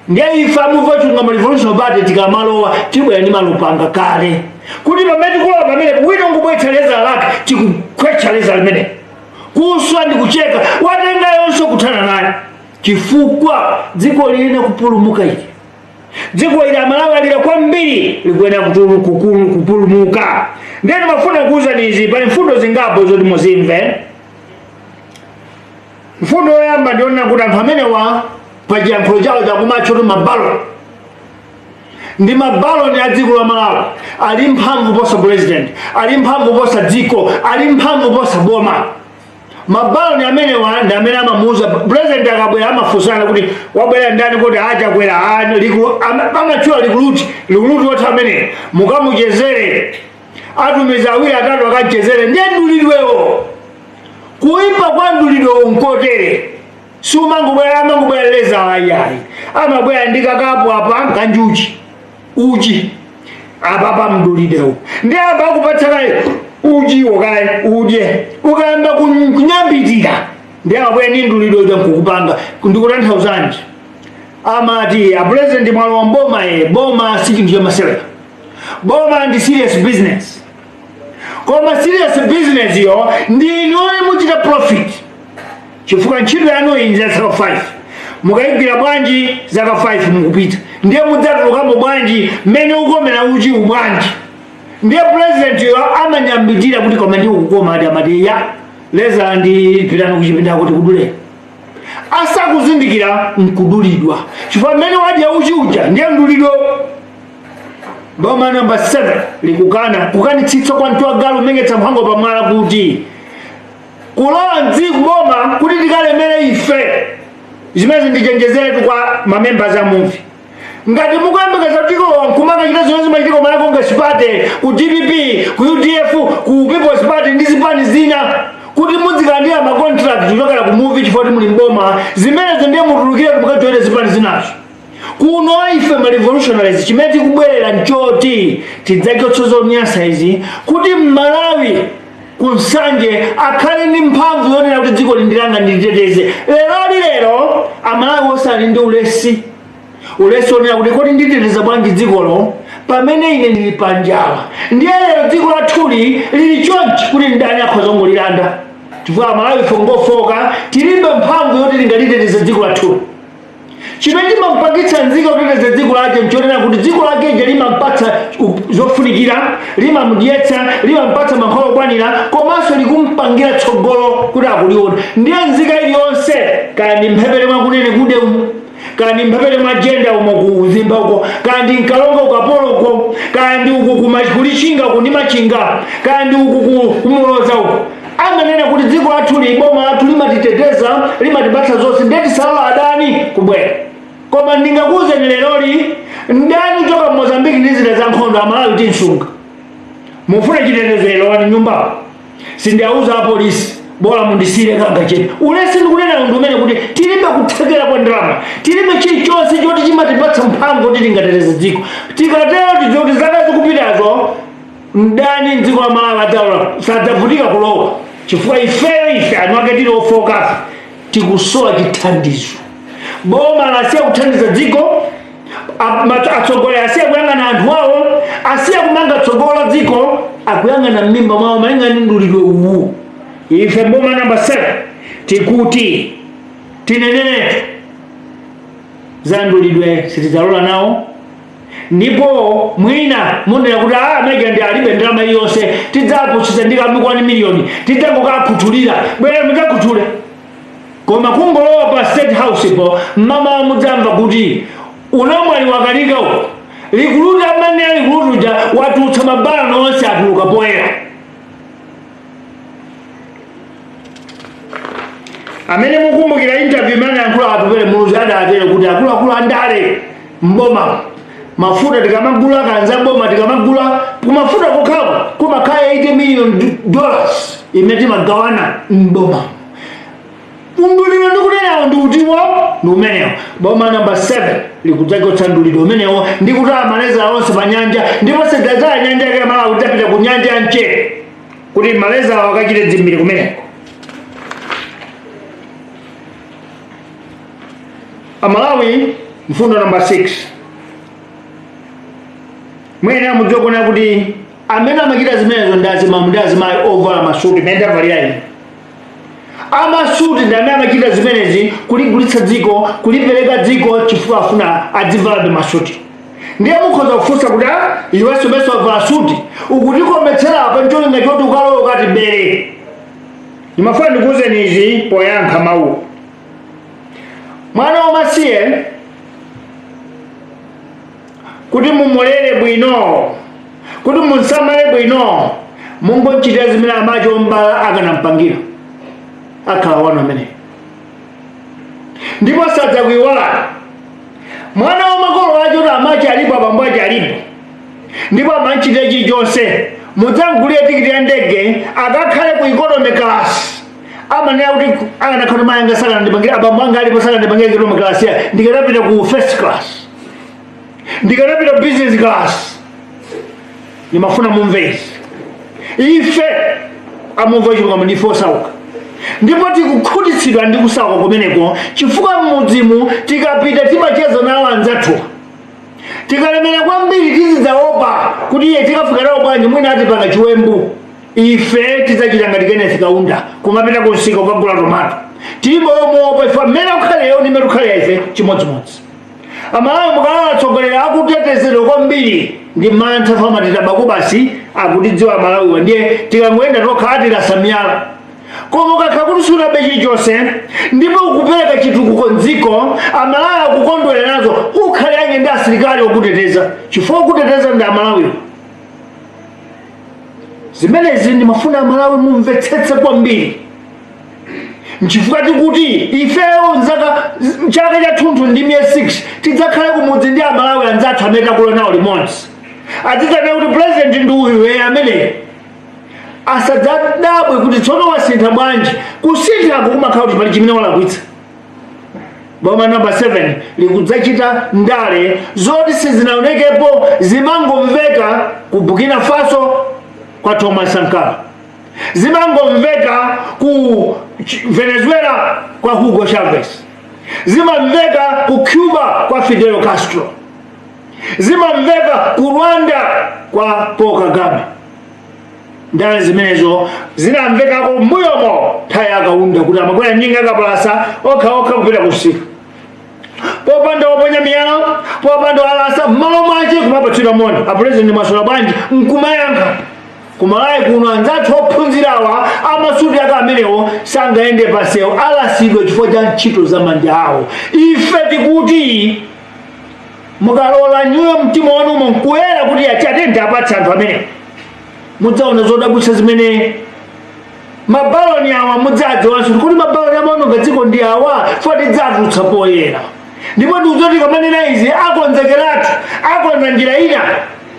ndiye ife amuvi wa chilungamo Revolutionary Party tikamalowa tibwera ndi malupanga kale kuti pamene tikulowa pamene wina ngubwetchaleza lake tikukwetchaleza limene kuswa ndi kucheka watenga yonse kuthana naye chifukwa dziko lilina kupulumuka ili dziko ili amalawi alira kwambiri likuena kupulumuka. Ndiye mafuna kuwuzani izi pali mfundo zingapo zoti muzimve. Mfundo yoyamba ndiona kuti anthu amene wa pachiyankhulo chawo chakumacho ndi mabalo ndi mabalo ndi adziko la Malawi ali mphamvu posa president ali mphamvu posa dziko ali mphamvu posa boma. Mabalo ni amene wa ndi amene amamuuza president akabwera amafusana kuti wabwera ndani kuti achakwera amachula likuluti woti amene mukamuchezere atumiza awiri atatu akachezere ndiye ndulidwewo kuipa kwa ndulidwewo nkotere sumangubwera amangubwereleza ayayi amabwera ndikakapo apa kanjuchi uchi apa mdulidwewo ndiye apa akupatsana uji wakaye udye ukayamba kunyambitira ndiye amabwera ndi ndulidwewo nkukupanga ndikutanthauzanji amati a president mwalo wa boma boma si chinthu chamasewera boma ndi serious business koma serious business yo ndi inoye muchita profit chifukwa ntchito yanu inza zaka 5 mukayigwira bwanji zaka 5 mukupita ndiye mudzatulukamo bwanji mmene ukomera uchi ubwanji ndiye president yo amanyambitira kuti koma ndi ukukoma ati amati ya leza ndi pitano kuchipinda kuti kudule asakuzindikira nkudulidwa chifukwa mmene wadya uchi uja ndiye ndulidwe. Boma number 7 kukanitsitsa kwa mtu agalu mengetsa mphongo pamwala kuti kulowa mdziko boma kuti tikalemere ife zimene ndichenjezeretu kwa mamembers a movie ngati mukuyembekeza dziko nkumanga chita zimene zimachitiko malako ngasipate ku GDP ku UDF ku People's Party ndi zipani zina kuti mudzikalandira macontract kuchokera ku movie chifukwa muli mboma zimenezo ndiye mutulukire mukajoyere zipani zinazo. Kuno ife ma revolutionaries chimene tikubwerera nchoti tidzachotsa zonyansa izi kuti Malawi kunsanje akhale ndi mphamvu yonena kuti dziko lindilanga ndiliteteze. Lero Amalawi osali ndi ulesi onena kuti kodi nditeteza bwanji dzikolo pamene ine ndili panjala. Ndiye lero dziko lathuli lili chonchi kuti ndani akhoza kungolilanda chifukwa Amalawi fongofoka tilibe mphamvu yoti tingaliteteza dziko lathuli. Chimene chimampangitsa nzika kuteteza dziko lake nchonena kuti dziko lake limampatsa zofunikira, limamudyetsa, limampatsa mankhwala okwanira, komanso likumpangira tsogolo kuti akuliona. Ndiye nzika iliyonse kandi mphepete mwakunene kude kandi mphepete mwa jenda umo kuzimba uko kandi nkalonga ukapolo uko kandi uku kulichinga uko ndi machinga kandi uku kumuloza uko amanena kuti dziko lathu liboma lathu limatiteteza limatipatsa zonse ndeti salala adani kubwera. Koma ndingakuze leloli ndani kuchoka Mozambique ndi zida za nkhondo Amalawi tinsunga mufuna chitetezo lero nyumba sindiauza apolisi bora mundisire kanga chete ulesi ndikunena munthu umene kuti tilibe kuthekera kwa ndalama tilibe chilichonse choti chimatipatsa mphamvu kuti tingateteze dziko. Tikatero tidzoti zaka zikupitazo ndani mdziko la Malawi adaula sadzavutika kulowa chifukwa ife anu ake tili ofokasi tikusowa chithandizo. Boma lasiya kuthandiza dziko, atsogoleri asiya kuyang'ana anthu awo, asiya kumanga tsogolo la dziko, akuyang'ana m'mimba mwawo malingana ndi mdulidwe uwu. Ife boma namba 7 tikuti tinenenetu za mdulidwe sitidzalola nawo. Ndipo mwina munena kuti meja ndi alibe ndalama iliyonse tidzaputsitsa ndi kamikwana miliyoni tidzangokakhuthulira bwera mudzakhutule. Koma kungolowa pa State House po mama mudzamva kuti unamwali wakalika uko likuluta amene likulutuja watutsa mabala nonse atuluka poyera. Amene mukumbukira interview imene yankhula atupere muluzi adatere kuti akuluakulu andale mboma mafuta tikamagula kanza boma tikamagula kumafuta kokhawa kumakhala $80 million imene timagawana mboma. Undulidwe ndikunenawo ndikutiwo numenewo. Boma namba 7 likudzachotsa ndulidwe umenewo ndikuti maleza onse pa nyanja ndipo sedzaza nyanja yake Malawi tapita ku nyanja ya Mchere kuti maleza wakachite dzimbiri kumeneko. Amalawi mfundo namba 6 mwene amudzokona kuti amene amachita zimenezo ndazimayi ovala masuti menda valirayi amasuti ndi amene amachita zimenezi kuligulitsa dziko kulipereka dziko chifukwa afuna adzivala masuti. Ndiye mukhoza kufunsa kuti iwenso meso avala suti ukutikometsera apa ncholinga choti ukalowa ukati bere. Ndimafuna ndikuwuzeni izi poyankha mawu. Mwana wamasiye kuti mumulere bwino kuti munsamale bwino mungochitira zimene amayi ombala akanampangira akhala wanu amene. Ndipo sadzakuyiwala mwana wamakolo wacho kuti amayi alipo abambo acho alipo ndipo amachitira chilichonse mudzamugulire tikiti ya ndege akakhale ku economy class amanena kuti akanakhala mayi anga sakanandipangira abambo anga alipo sakanandipangira economy class ndikanapita ku first class ndikanapita business class. Nimafuna mumvezi ife amumva chilungamo ndife osauka ndipo tikukhutitsidwa ndi kusauka kumeneko chifukwa mmudzimu tikapita timacheza nawo anzathu tikalemera kwambiri tizidzaopa kuti iye tikafika nawo bwanji mwina atipanga chiwembu. Ife tidzachita ngati Kenneth Kaunda kumapita kunsika ukagula tomato tilibe omweopa ife mmene ukhaleyo ndimene ukhaleya ife chimodzimodzi. Amalawi mukalala atsogoleri akutetezedwa kwambiri ndi mantha famatitabako basi akutidziwa Malawiwa ndiye tikangoyenda tokha atilasamiyala. Koma ukakhala kuti sunabe chilichonse ndipo ukupereka chitukuko m'dziko Amalawi akukondwera nazo ukhale anye ndi asilikali okuteteza chifukwa kuteteza ndi Amalawiwa. Zimenezi ndimafuna Amalawi mumvetsetse kwambiri nchifukwa kuti ifeyo chaka cha thunthu ndi miye 6 tidzakhale kumudzi ndi amalawi anzathu amene takulo nawo limodzi adzitana kuti president ndi uyu amene asadzadabwe kuti tsono wasintha bwanji kusinthako kumakhala kuti pali chimene walakwitsa. Boma number 7 likudzachita ndale zoti sizinaonekepo zimangomveka ku Burkina Faso kwa Thomas Sankara, zimangomveka ku Venezuela kwa Hugo Chavez, zimamveka ku Cuba kwa Fidel Castro, zimamveka ku Rwanda kwa Paul Kagame. Ndale zimenezo zinamvekako mbuyomo thaya akaunda kuti amakwera njinga akapalasa okha kupita kusika popanda waponya miyala popanda alasa mmalo mwache kumapatsidwa moni apresident Maswala bwanji nkumayankha kumalayi kuno anzathu ophunzirawa amasuti aka amenewo sangaende pasewo alasidwe chifukwa cha ntchito za manja awo. Ife tikuti mukalola nyuyo mtima wanu mukuyera kuti atende apatsa anthu amenewo mudzaona zodabwitsa zimene mabaloni awa mudzadziwanso kuti mabaloni amaononga dziko ndi awa foti dzatulutsa poyera. Ndipo ndikuzoti kamanena izi akonzekeratu akonza njira ina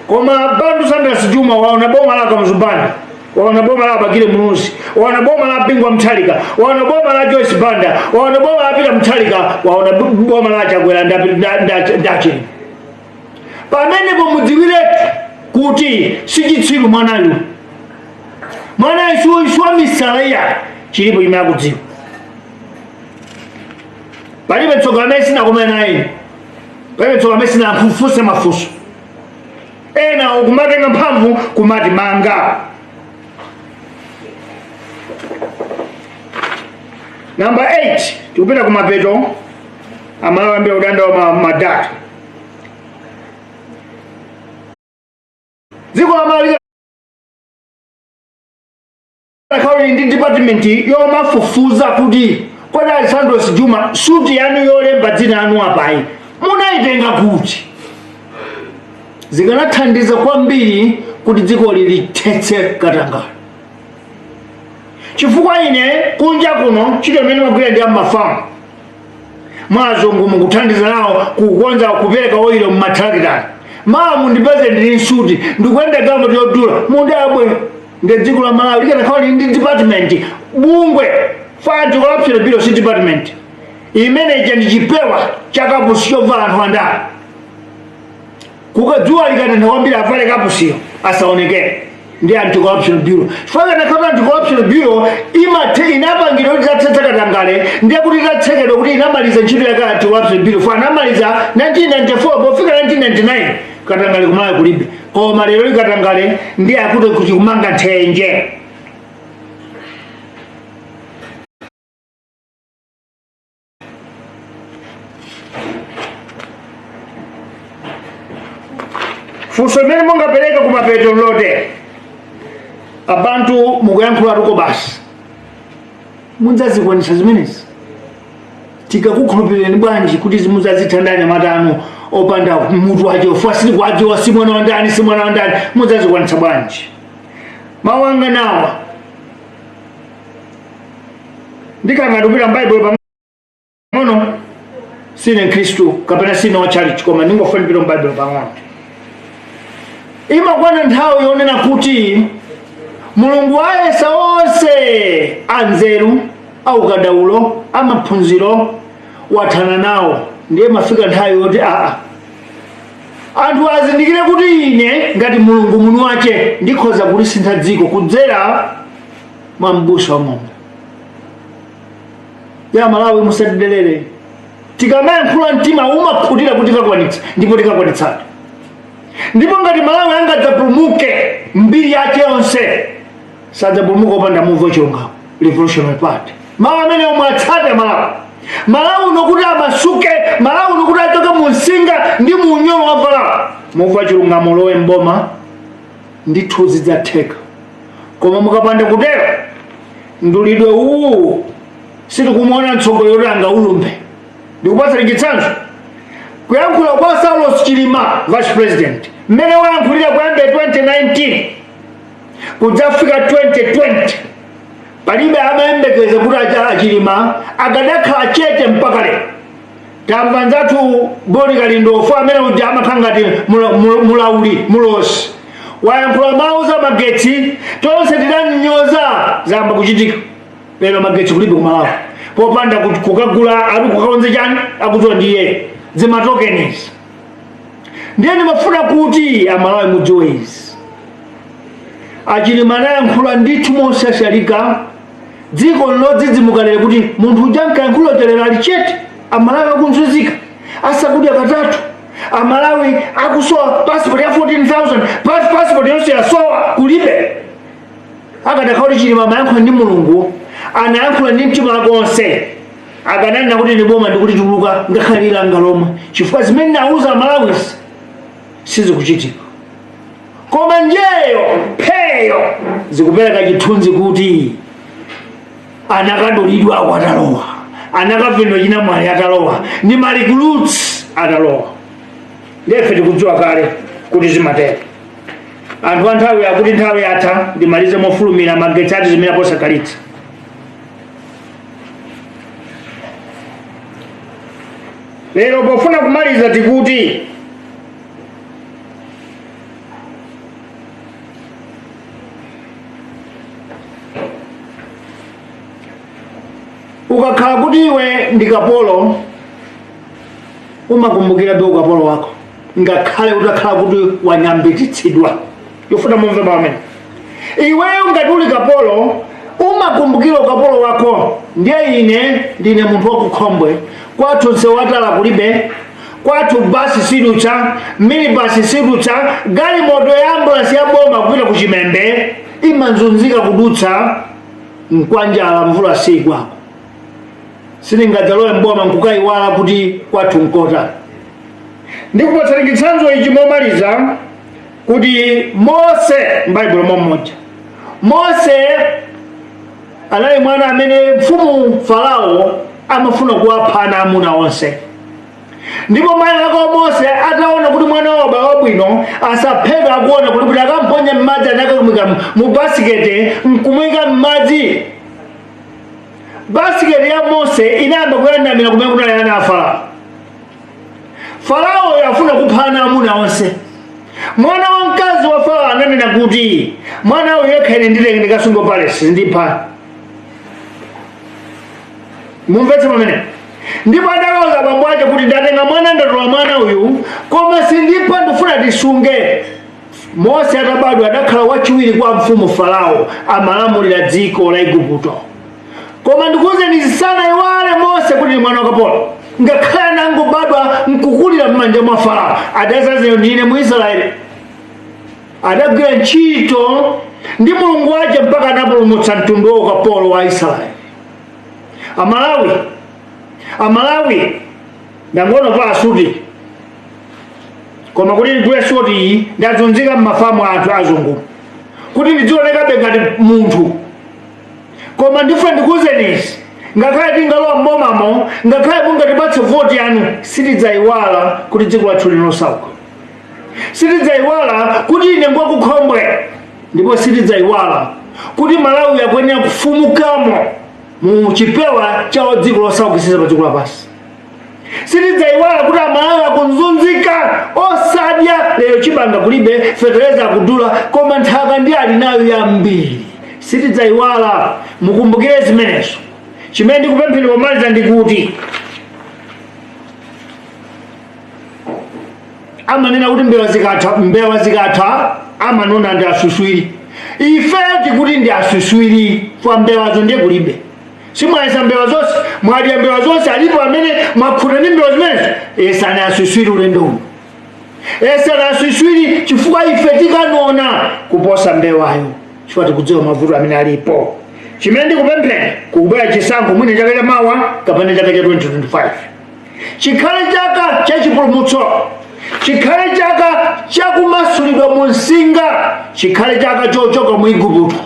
koma bandu Sanders Juma waona boma la Kamzumbani, waona boma la Bagire Munuzi, waona boma la Bingwa Mtalika, waona boma la Joyce Banda, waona boma la Peter Mtalika, waona boma la Chagwera ndachini pamenepo mudziwiretu kuti sichitsiru mwanayu iswa misala iya chilipo chimene akudziwa palibe tsoka amene sinakomana naye, palibe tsoka amene sinafunse mafunso ena kumatenga mphamvu kumati manga. Number 8 tikupita kumapeto amalawi ambira udanda wa madata. Dziko la Malawi kauli ndi department yomafufuza kuti kodi Sanders Juma suti yanu yolemba dzina anu apayi munaitenga kuti zikanathandiza kwambiri kuti dziko lilithetse katangale. Chifukwa ine kunja kuno chito imene magwira ndi amafamu mwazungu mukuthandiza nawo kukonza kupereka oilo mmatrakitani mamu ndipeze ndili nsuti ndikuenda gamba yodula mudabwe ndi dziko la Malawi likanakhala ndi department bungwe anti-corruption bureau si department imene ndichipewa chakapusi chovala anthu andala kukadzuwa likatentha kwambiri avale kapusiyo asaonekere ndi anti-corruption bureau. Chifukwa kanakhala anti-corruption bureau inapangidwa kuti itathetsa katangale ndiye kuti itatsekedwa kuti inamaliza ntchito yake anti-corruption bureau funa anamaliza 1994 pofika 1999 katangale kumalawi kulibe koma lero likatangale ndiye akuti kuti kumanga nthenje. Funso imene mungapereka kumapeto lote abantu mukuyankhula tuko basi mudzazikwanisa zimenezi tikakukhulupireni bwanji kuti mudzazithandanya matano opanda mutu wache ofasili kwache wasimwana wandani simwana wandani mudzazikwanisa bwanji. Mawu anga nawa ndikangadupira m'Bible pang'ono sine Khristu kapena sine wa church koma ndingofanipira m'Bible pang'ono imakwana nthawi yonena kuti Mulungu ayesa onse anzeru aukadaulo amaphunziro wathana nawo ndiye mafika nthawi yoti anthu azindikire kuti ine ngati Mulungu mwini wache ndikhoza kulisintha dziko kudzera mwa m'busa wa ng'ombe. Ya Malawi musatidelere tikamayankhula mtima umaphutira kuti tikakwanitsa ndipo tikakwanitsatu. Ndipo ngati Malawi angadzapulumuke mbiri yake yonse sadzapulumuka opanda muvu chilungamo Revolutionary Party. Mawu amene omwe atsate Malawi unokuti amasuke, Malawi unokuti achoke munsinga ndi munyolo wavala muvu chilungamo lowe mboma ndithu zidzatheka. Koma mukapanda kutero ndulidwe uwu sitikumuona mtsogoleri angaulumbe. Ndikupatsa chitsanzo kuyankhula kwa Saulos Chilima vice president mmene wayankhulira kuyambira 2019 kudzafika 2020 palibe amayembekeza kuti achilima akadakhala chete mpaka lero. Tamva nzathu Boni Kalindofu amene uja amakhala ngati mulosi wayankhula mawu za magetsi, tonse tidanyoza zamba kuchitika. Lero magetsi kulibe kumalawi, popanda kukagula ali kukaonze chani akudziwa ndiye zima tokens. Ndiye ndimafuna kuti amalawi mudziwe izi. Achilima anayankhula ndithu mosashalika, dziko lodzidzimuka lero kuti munthu uja nkayankhula telero ali chete. Amalawi akunzunzika asakudya katatu. Amalawi akusowa passport ya 14,000, passport yonse yasowa kulibe. Akadakhala Chilima amayankhula ndi Mulungu, anayankhula ndi mtima wake wonse, akananena kuti ndiboma ndikuti tuluka ngakhalira ngalomwe, chifukwa zimene nauza Amalawi sizikuchitika. Koma njeyo pheyo zikupereka chithunzi kuti anakadulidwa akwatalowa, anakavendo china mwali atalowa, ndi malikuluts atalowa. Lefe tikudziwa kale kuti zimatera. Anthu anthawi akuti nthawi yatha ndimalize mofulumira magetsi ati zimene posakalitsa. Lero pofuna kumaliza tikuti ukakhala kuti iwe ndi kapolo umakumbukira be ukapolo wako, ngakhale utakhala kuti wanyambititsidwa. Yofuna mumve pamene iweyo ngati uli kapolo umakumbukira ukapolo wako. Ndiye ine ndine munthu wakukhombwe, kwathu msewu watala kulibe, kwathu basi sidutsa, minibasi sidutsa, galimoto ya ambulance ya boma kupita ku Chimembe imanzunzika kudutsa mkwanjala mvula sigwako. Siningadzalowe mboma nkukayiwala kuti kwathu nkota. Ndikupatsani chitsanzo ichi momaliza kuti Mose m'Baibulo momodzi. Mose anali mwana amene mfumu Farao amafuna kuwapha ana amuna onse. Ndipo mayi ake Mose ataona kuti mwana wawo wabwino asaphedwe, akuona kuti akamponya m'madzi anakamwika mu basikete nkumwika m'madzi. Basikete ya Mose inayamba kuyandamira kumene kunali ana a Farao. Farao yafuna kupha ana amuna onse. Mwana wamkazi wa Farao ananena kuti mwana uyu yekha ine ndileke ndikasunge palesi ndipha. Mumvetse pamene. Ndipo adakauza abambo ake kuti ndatenga mwana ndatola mwana uyu, koma sindipha ndifuna tisunge. Mose atabadwa adakhala wachiwiri kwa mfumu Farao amalamulira dziko la Igupto. Koma ndikuwuzeni sanaiwale Mose kuti ndi mwana wakapolo, ngakhale nangobadwa nkukulira m'manja mwa Farao adazaziyo ndine Muisraeli. Adagwira ntchito ndi Mulungu wake mpaka anapulumutsa mtundu wa ukapolo wa Israeli. Amalawi ndangono pa asuti, koma kuti ndigule suti iyi ndazunzika m'mafamu anthu azungu kuti ndidzionekabe ngati munthu. Koma ndifuna ndikuwuzeni izi, ngakhale tingalowa mbomamo, ngakhale mungatipatse voti yanu, sitidzayiwala kuti dziko lathu linosauka. Sitidzayiwala kuti ine ngwakukhombwe, ndipo sitidzayiwala kuti Malawi akuyenera kufumukamo mu chipewa cha dziko losaukitsitsa pa dziko lapansi. Sitidzayiwala kuti Amalawi akunzunzika osadya, lero chibanga kulibe, fetereza akudula, koma nthaka ndi ali nayo yambiri. Sitidzayiwala, mukumbukire zimenezo. Chimene ndikupemphera pomaliza ndikuti amanena kuti mbewa zikatha amanona ndi asuswiri. Ife tikuti ndi asuswiri kwa mbewazo ndiye kulibe. Simwayesa mbewa zonse, mwadya mbewa zonse, alipo amene mwakhuta ndi mbewa zimenezo. Esa ni asuswiri ulendo uno. Esa ni asuswiri chifukwa ife tikanona kuposa mbewayo, chifukwa tikudziwa mavuto amene alipo. Chimene ndikupemphera kubwera chisankho mwina chaka chamawa kapena chaka cha 2025. Chikhale chaka cha chipulumutso, chikhale chaka chakumasulidwa mu msinga, chikhale chaka chochoka mu Igupto.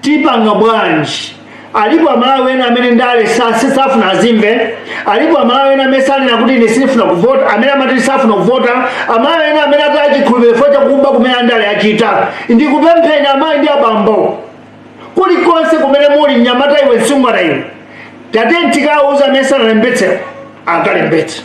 Tipanga bwanji? Alipo Amalawi ena amene ndale safuna azimve, alipo Amalawi ena amene sanena kuti ine sifuna kuvota, amene amati safuna kuvota, Amalawi ena amene atachikhulupiriro chakuba kumene andale achita. Ndikupemphera amayi ndi abambo, kulikonse kumene muli mnyamata iwe msungwana iwe tatentikauza mesa lembetsero akalembetse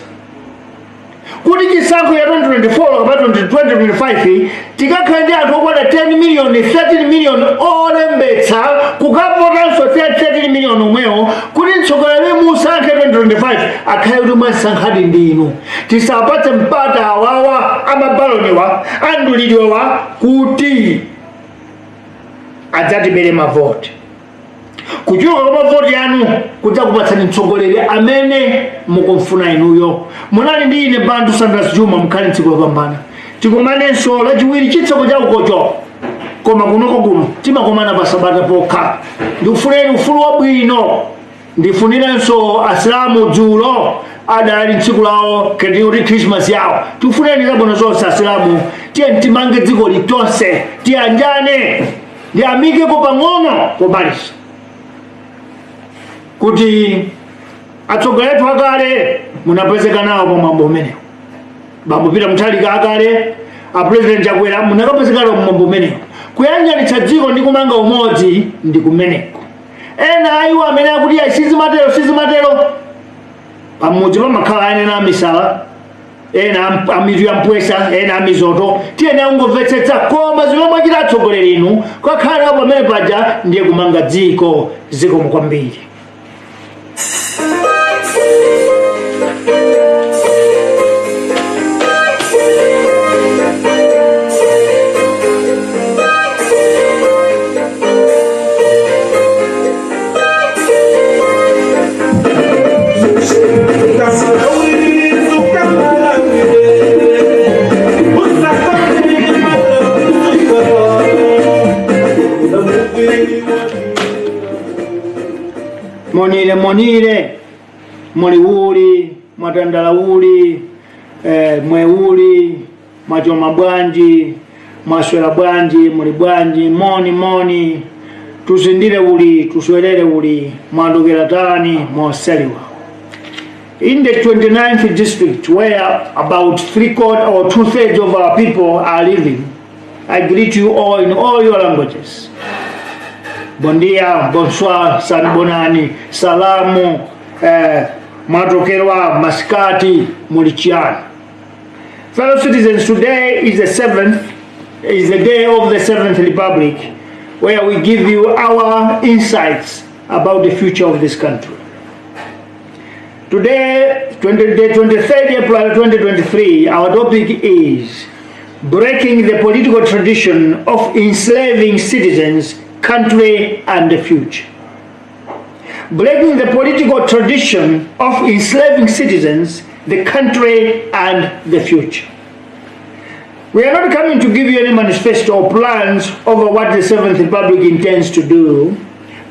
kuti chisankho ya 2024 kapena 2025 tikakhale ndi anthu okwana 10 million 13 million olembetsa kukavotanso 13 million omwewo kuti mtsogoleri musankhe 2025 akhale kuti mwasankhadi ndinu tisapatse mpata awawa amabaloniwa andulidwewa kuti adzatibere mavoti kuchuluka kwa mavoti anu kudzakupatsani mtsogoleri amene mukumfuna inuyo. Munali ndi ine Bantu Sanders Juma mkhale tsiku lopambana tikumanenso lachiwiri chitseko chakukocho koma kunoko kuno timakomana pa sabata pokha. Ndikufuneni ufulu wabwino, ndifunirenso asilamu dzulo adali tsiku lawo kedi kuti Christmas yawo. Tikufuneni zabwino zonse asilamu, tiye timange dziko litonse, tiyanjane ndiyamikeko pang'ono pobalisa kuti atsogoleri akale munapezeka nawo pamwambo umenewo. Bambo Peter Mutharika akale a president Chakwera munakapezeka nawo pamwambo umenewo. Kuyanjanitsa dziko ndi kumanga umodzi ndi kumeneko. Ena ayiwo amene akuti sizimatero pamudzi pamakhala anena amisala, ena amitu ya mpwesa, ena amizoto. Tiyeni ungomvetsetsa koma zimene mwachita atsogoleri inu kakhala nawo pamene paja ndiye kumanga dziko kwambiri. Monire muliuli mwatandalauli mweuli mwachoma bwanji mwaswera bwanji muli bwanji moni tusindire uli tuswerere uli mwandukira tani mwasaliwa. In the 29th district where about 3/4 or 2/3 of our people are living, I greet you all in all your languages. Bon dia, bonsoir, sanibonani, salamu, matokerwa, maskati, mulichiani. Fellow citizens, today is the day of the 7th Republic, where we give you our insights about the future of this country. Today, the 23rd April 2023, our topic is breaking the political tradition of enslaving citizens, country and the future. Breaking the political tradition of enslaving citizens, the country and the future. We are not coming to give you any manifesto or plans over what the 7th Republic intends to do,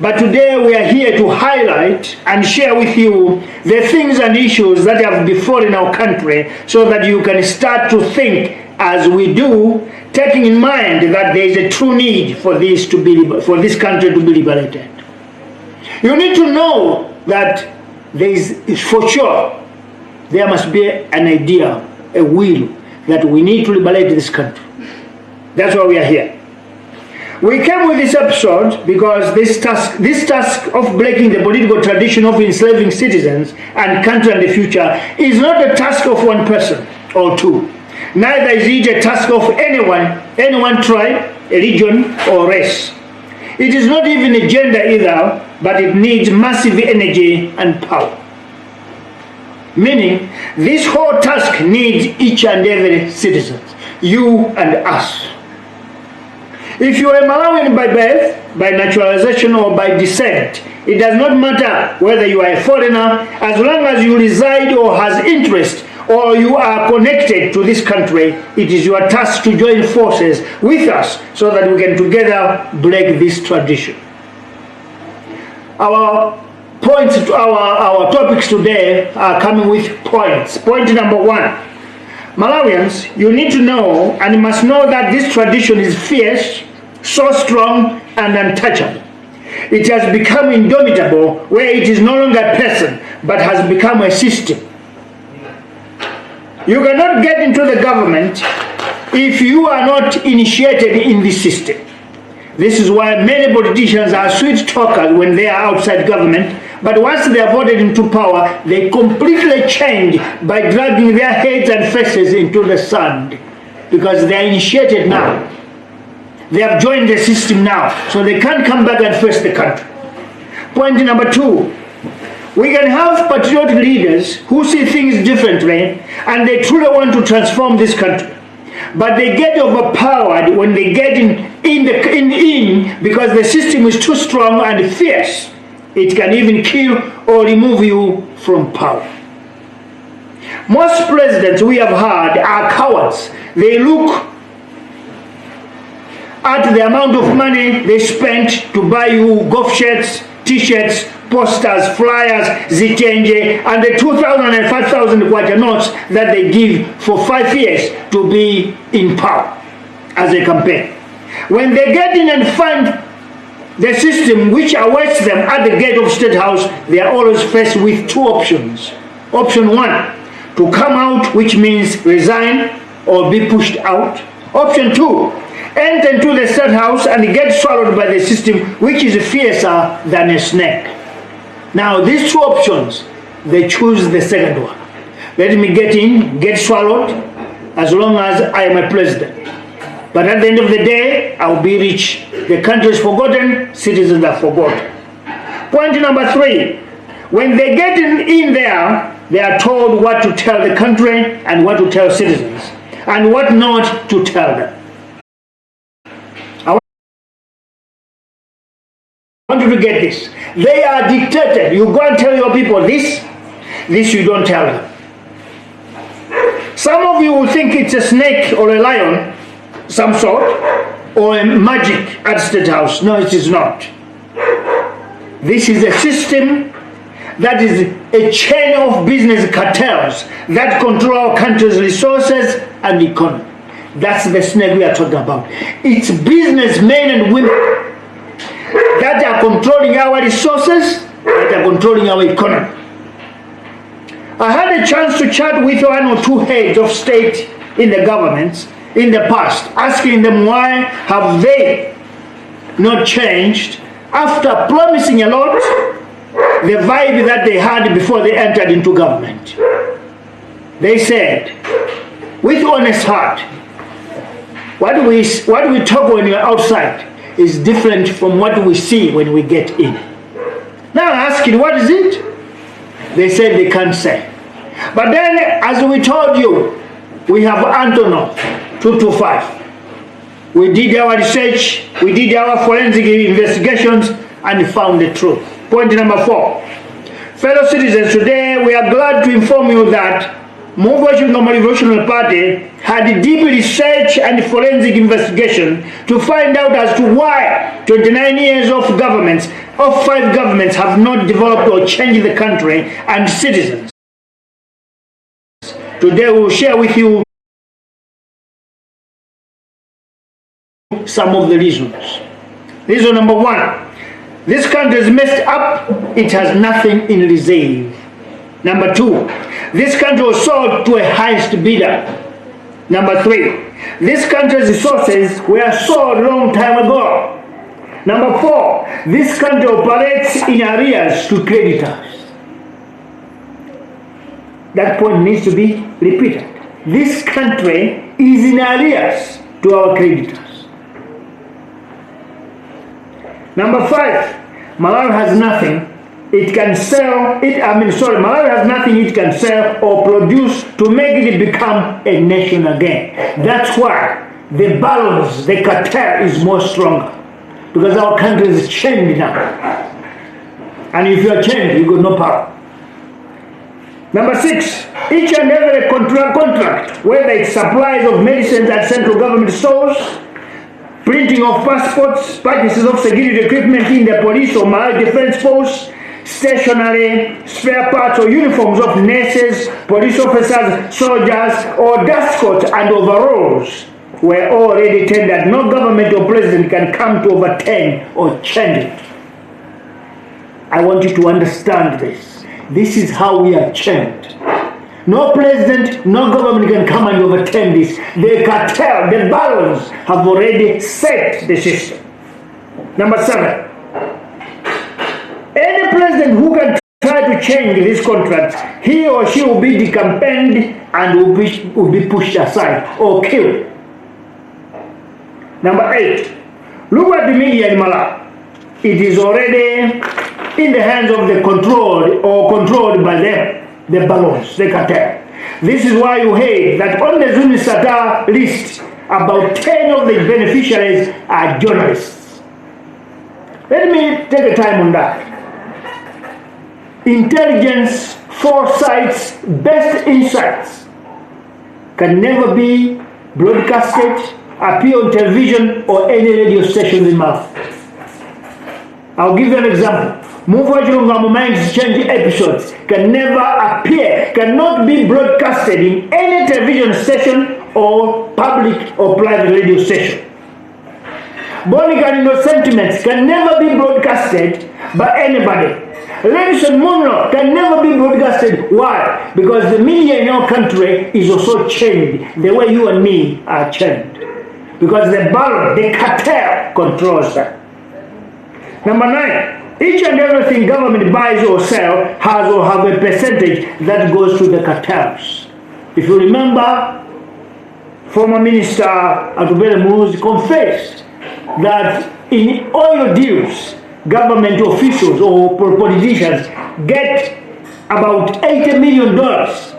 but today we are here to highlight and share with you the things and issues that have befallen our country so that you can start to think as we do, taking in mind that there is a true need for this country to be liberated. You need to know that for sure there must be an idea, a will that we need to liberate this country. That's why we are here. We came with this episode because this task of breaking the political tradition of enslaving citizens and country and the future is not a task of one person or two. Neither is it a task of any one tribe, religion, or race. It is not even a gender either, but it needs massive energy and power. Meaning, this whole task needs each and every citizen, you and us. If you are Malawian by birth, by naturalization, or by descent, it does not matter whether you are a foreigner, as long as you reside or has interest or you are connected to this country, it is your task to join forces with us so that we can together break this tradition. Our topics today are coming with points. Point number 1. Malawians, you need to know and must know that this tradition is fierce, so strong and untouchable. It has become indomitable, where it is no longer a person, but has become a system. You cannot get into the government if you are not initiated in this system. This is why many politicians are sweet talkers when they are outside government, but once they are voted into power, they completely change by dragging their heads and faces into the sand, because they are initiated now. They have joined the system now, so they can't come back and face the country. Point number 2. We can have patriotic leaders who see things differently and they truly want to transform this country. But they get overpowered when they get in because the system is too strong and fierce. It can even kill or remove you from power. Most presidents we have had are cowards. They look at the amount of money they spent to buy you golf shirts, t-shirts, posters, flyers, zitenge, and the 2,000 and 5,000 kwacha notes that they give for 5 years to be in power as a campaign. When they get in and find the system which awaits them at the gate of State House, they are always faced with 2 options. Option 1, to come out, which means resign or be pushed out. Option 2, enter into the State House and get swallowed by the system, which is fiercer than a snake. Now, these 2 options, they choose the second one. Let me get in, get swallowed, as long as I am a president. But at the end of the day, I will be rich. The country is forgotten, citizens are forgotten. Point number 3, when they get in there, they are told what to tell the country and what to tell citizens, and what not to tell them. I want you to get this. They are dictated. You go and tell your people this you don't tell them. Some of you will think it's a snake or a lion, some sort, or a magic at State House. No, it is not. This is a system that is a chain of business cartels that control our country's resources and economy. That's the snake we are talking about. It's businessmen and women that are controlling our resources, that are controlling our economy. I had a chance to chat with 1 or 2 heads of state in the governments in the past, asking them why have they not changed after promising a lot, the vibe that they had before they entered into government. They said, with honest heart, what we talk when we're outside is different from what we see when we get in. Now I asked you, what is it? They said they can't say. But then, as we told you, we have Antonov 225. We did our research, we did our forensic investigations, and found the truth. Point number 4. Fellow citizens, today we are glad to inform you that Movement Revolutionary Party had deep research and forensic investigation to find out as to why 29 years of 5 governments have not developed or changed the country and citizens. Today we will share with you some of the reasons. Reason number 1, this country is messed up, it has nothing in reserve. Number 2, this country was sold to a highest bidder. Number 3, this country's resources were sold a long time ago. Number 4, this country operates in arrears to creditors. That point needs to be repeated. This country is in arrears to our creditors. Number 5, Malawi has nothing it can sell. Malawi has nothing it can sell or produce to make it become a nation again. That's why the balance, the cartel is more stronger, because our country is chained now. And if you are chained, you got no power. Number 6, each and every contract, whether it's supplies of medicines at central government stores, printing of passports, purchases of security equipment in the police or Malawi Defense Force, stationery, spare parts or uniforms of nurses, police officers, soldiers, or dust coats and overalls were already tendered. No government or president can come to overturn or change it. I want you to understand this. This is how we are chained. No president, no government can come and overturn this. The cartel, the balance have already set the system. Number 7. Any president who can try to change this contract, he or she will be decampaigned and will be pushed aside or killed. Number 8. Look at the media in Malawi. It is already in the hands of the controlled by them, the balance, the cartel. This is why you hear that on the Zunisata list, about 10 of the beneficiaries are journalists. Let me take a time on that. Intelligence, foresights, best insights can never be broadcasted, appear on television or any radio station in Malawi. I'll give you an example. Move Minds Change episodes can never appear, cannot be broadcasted in any television station or public or private radio station. Bonicanino sentiments can never be broadcasted by anybody. Lenson Munro can never be broadcasted. Why? Because the media in our country is also chained the way you and me are chained. Because the balance, the cartel controls that. Number 9, each and everything government buys or sells has or have a percentage that goes to the cartels. If you remember, former Minister Atubele Muzi confessed that in oil deals, government officials or politicians get about $80 million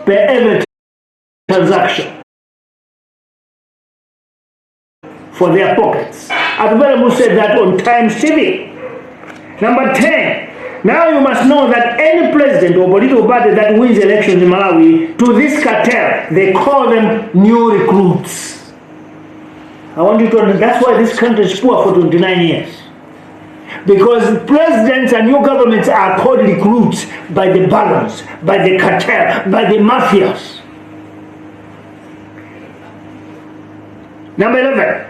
per every transaction for their pockets. Atubele Muzi said that on Times TV. Number 10, now you must know that any president or political party that wins elections in Malawi, to this cartel, they call them new recruits. I want you to understand, that's why this country is poor for 29 years. Because presidents and new governments are called recruits by the barons, by the cartel, by the mafias. Number 11.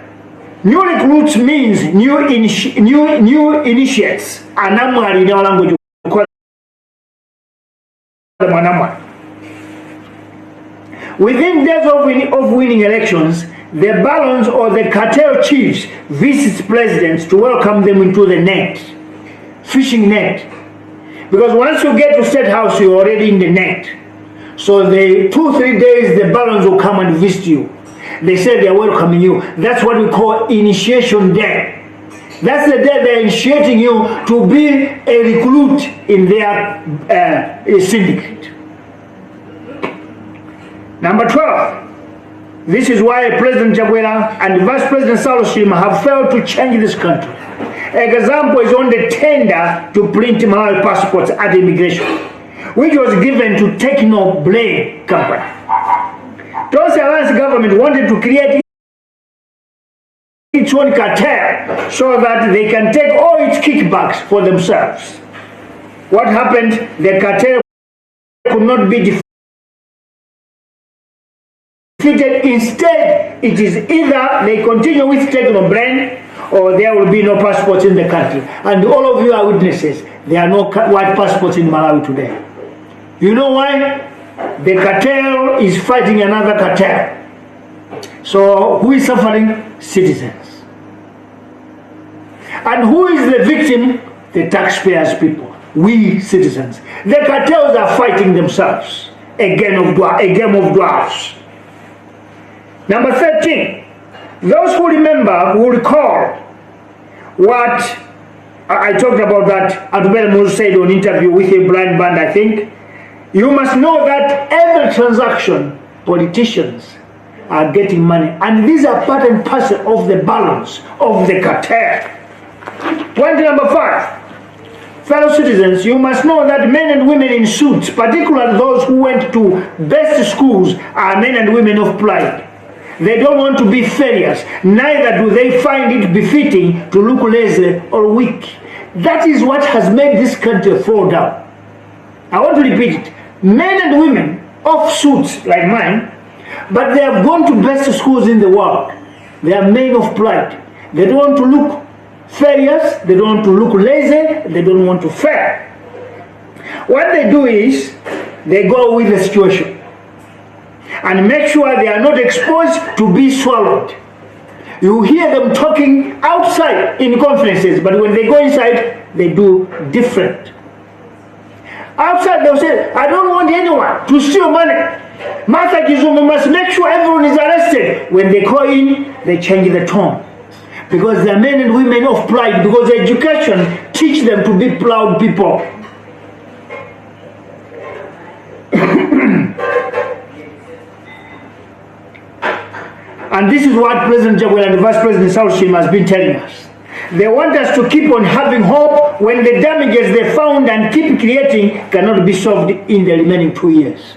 New recruits means new initiates. Anamwali in our language. Within days of winning elections, the barons or the cartel chiefs visit presidents to welcome them into the net, fishing net. Because once you get to State House, you're already in the net. So the 2-3 days, the barons will come and visit you. They say they're welcoming you. That's what we call initiation day. That's the day they're initiating you to be a recruit in their syndicate. Number 12. This is why President Jagwera and Vice President Saloshima have failed to change this country. An example is on the tender to print Malawi passports at immigration, which was given to Techno Blade Company. Tonse Alliance government wanted to create its own cartel so that they can take all its kickbacks for themselves. What happened? The cartel could not be defeated. Instead, it is either they continue with Techno Blade or there will be no passports in the country. And all of you are witnesses. There are no white passports in Malawi today. You know why? The cartel is fighting another cartel. So who is suffering? Citizens. And who is the victim? The taxpayers people. We citizens. The cartels are fighting themselves. A game of dwarfs. Number 13. Those who remember will recall what I talked about that Atubele Muzi said on interview with a blind band, I think. You must know that every transaction, politicians are getting money. And these are part and parcel of the balance of the cartel. Point number 5. Fellow citizens, you must know that men and women in suits, particularly those who went to best schools, are men and women of pride. They don't want to be failures. Neither do they find it befitting to look lazy or weak. That is what has made this country fall down. I want to repeat it. Men and women of suits like mine, but they have gone to best schools in the world. They are men of pride. They don't want to look failures. They don't want to look lazy. They don't want to fail. What they do is they go with the situation and make sure they are not exposed to be swallowed. You hear them talking outside in conferences, but when they go inside, they do different. Outside, they'll say, I don't want anyone to steal money. Martha Kizungu must make sure everyone is arrested. When they call in, they change the tone. Because they are men and women of pride, because education teaches them to be proud people. And this is what President Jagwela and Vice President Saushima has been telling us. They want us to keep on having hope when the damages they found and keep creating cannot be solved in the remaining 2 years.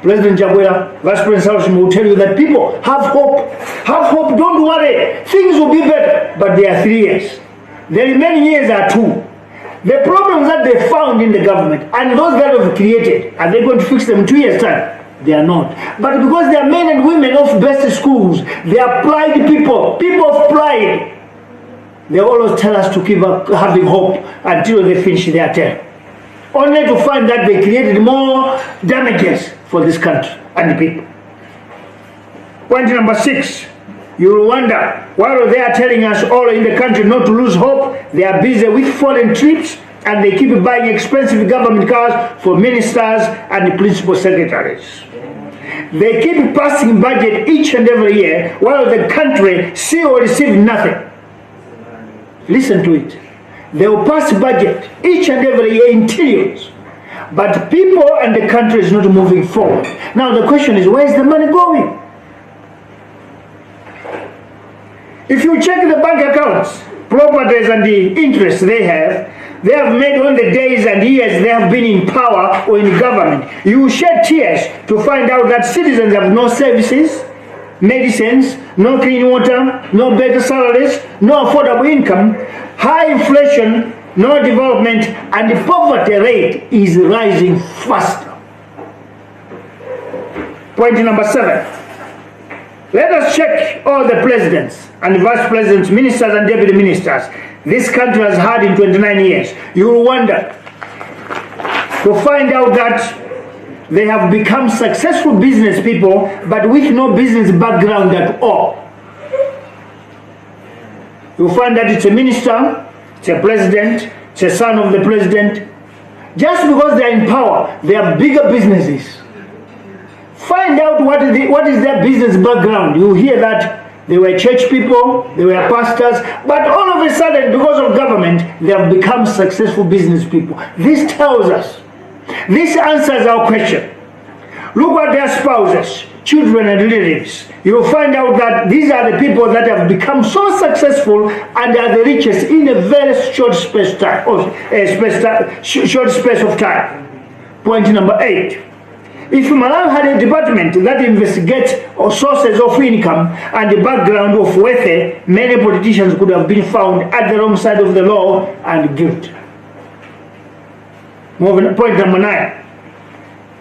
President Jagwela, Vice President Saushima will tell you that people have hope. Have hope, don't worry. Things will be better. But they are 3 years. The remaining years are 2. The problems that they found in the government and those that have created, are they going to fix them in 2 years' time? They are not. But because they are men and women of best schools, they are pride people, people of pride. They always tell us to keep having hope until they finish their term. Only to find that they created more damages for this country and the people. Point number 6. You will wonder, while they are telling us all in the country not to lose hope, they are busy with foreign trips and they keep buying expensive government cars for ministers and the principal secretaries. They keep passing budget each and every year while the country still receives nothing. Listen to it. They will pass budget each and every year in trillions. But people and the country is not moving forward. Now the question is, where is the money going? If you check the bank accounts, properties and the interest they have made on the days and years they have been in power or in government. You will shed tears to find out that citizens have no services, medicines, no clean water, no better salaries, no affordable income, high inflation, no development, and the poverty rate is rising faster. Point number 7. Let us check all the presidents and vice presidents, ministers and deputy ministers this country has had in 29 years. You will wonder to find out that they have become successful business people but with no business background at all. You'll find that it's a minister, it's a president, it's a son of the president. Just because they're in power, they have bigger businesses. Find out what is their business background. You hear that they were church people, they were pastors, but all of a sudden, because of government, they have become successful business people. This tells us, this answers our question. Look at their spouses, children and relatives. You'll find out that these are the people that have become so successful and are the richest in a very short space of time. Point number 8. If Malawi had a department that investigates sources of income and the background of wealth, many politicians could have been found at the wrong side of the law and guilty. Moving point number 9.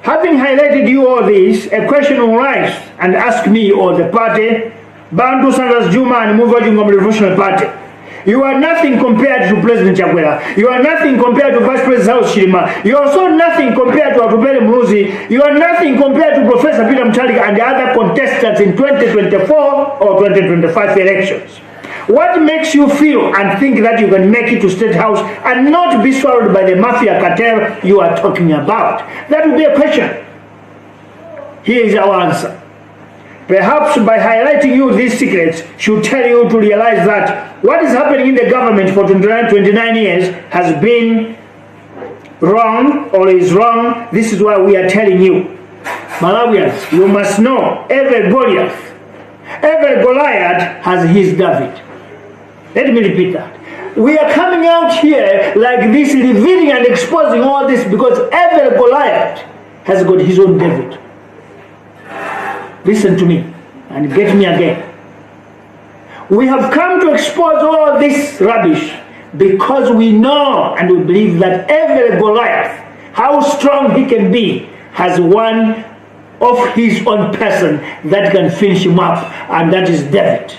Having highlighted you all this, a question will rise and ask me or the party, Bantu Sanders Juma and Moving Revolutionary Party. You are nothing compared to President Jagwela. You are nothing compared to Vice President Saushima. You are also nothing compared to Atubele Muluzi. You are nothing compared to Professor Peter Mutharika and the other contestants in 2024 or 2025 elections. What makes you feel and think that you can make it to State House and not be swallowed by the mafia cartel you are talking about? That would be a question. Here is our answer. Perhaps by highlighting you these secrets should tell you to realize that what is happening in the government for 29 years has been wrong or is wrong. This is why we are telling you. Malawians, you must know every Goliath has his David. Let me repeat that. We are coming out here like this, revealing and exposing all this because every Goliath has got his own David. Listen to me and get me again. We have come to expose all this rubbish because we know and we believe that every Goliath, how strong he can be, has one of his own person that can finish him up, and that is David.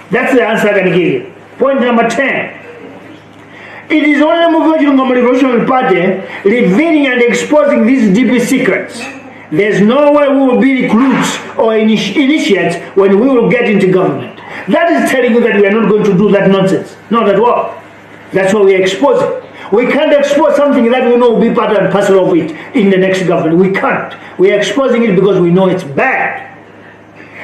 That's the answer I can give you. Point number 10. It is only Moving Revolutionary Party revealing and exposing these deep secrets. There's no way we will be recruits or initiates when we will get into government. That is telling you that we are not going to do that nonsense. Not at all. That's why we are exposing. We can't expose something that we know will be part and parcel of it in the next government. We can't. We are exposing it because we know it's bad.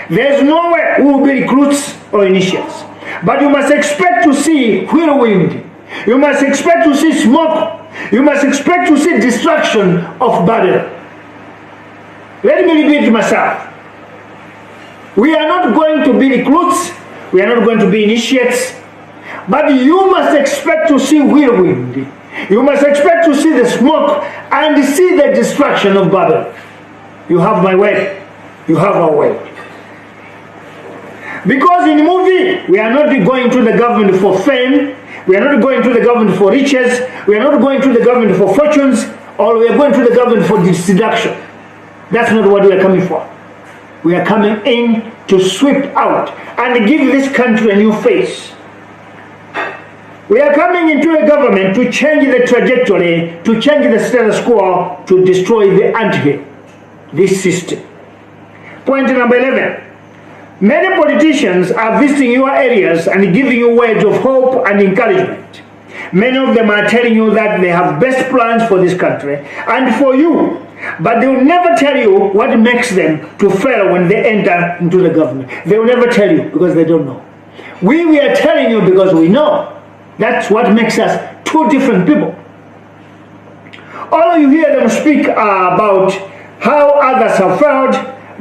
There's no way we will be recruits or initiates. But you must expect to see whirlwind. You must expect to see smoke. You must expect to see destruction of Babylon. Let me repeat myself. We are not going to be recruits. We are not going to be initiates. But you must expect to see whirlwind. You must expect to see the smoke and see the destruction of Babylon. You have my word. You have our word. Because in the movie, we are not going to the government for fame. We are not going to the government for riches. We are not going to the government for fortunes. Or we are going to the government for seduction. That's not what we are coming for. We are coming in to sweep out and give this country a new face. We are coming into a government to change the trajectory, to change the status quo, to destroy the ant-hill, this system. Point number 11. Many politicians are visiting your areas and giving you words of hope and encouragement. Many of them are telling you that they have best plans for this country and for you, but they will never tell you what makes them to fail when they enter into the government. They will never tell you because they don't know. We are telling you because we know. That's what makes us two different people. All you hear them speak about how others have failed,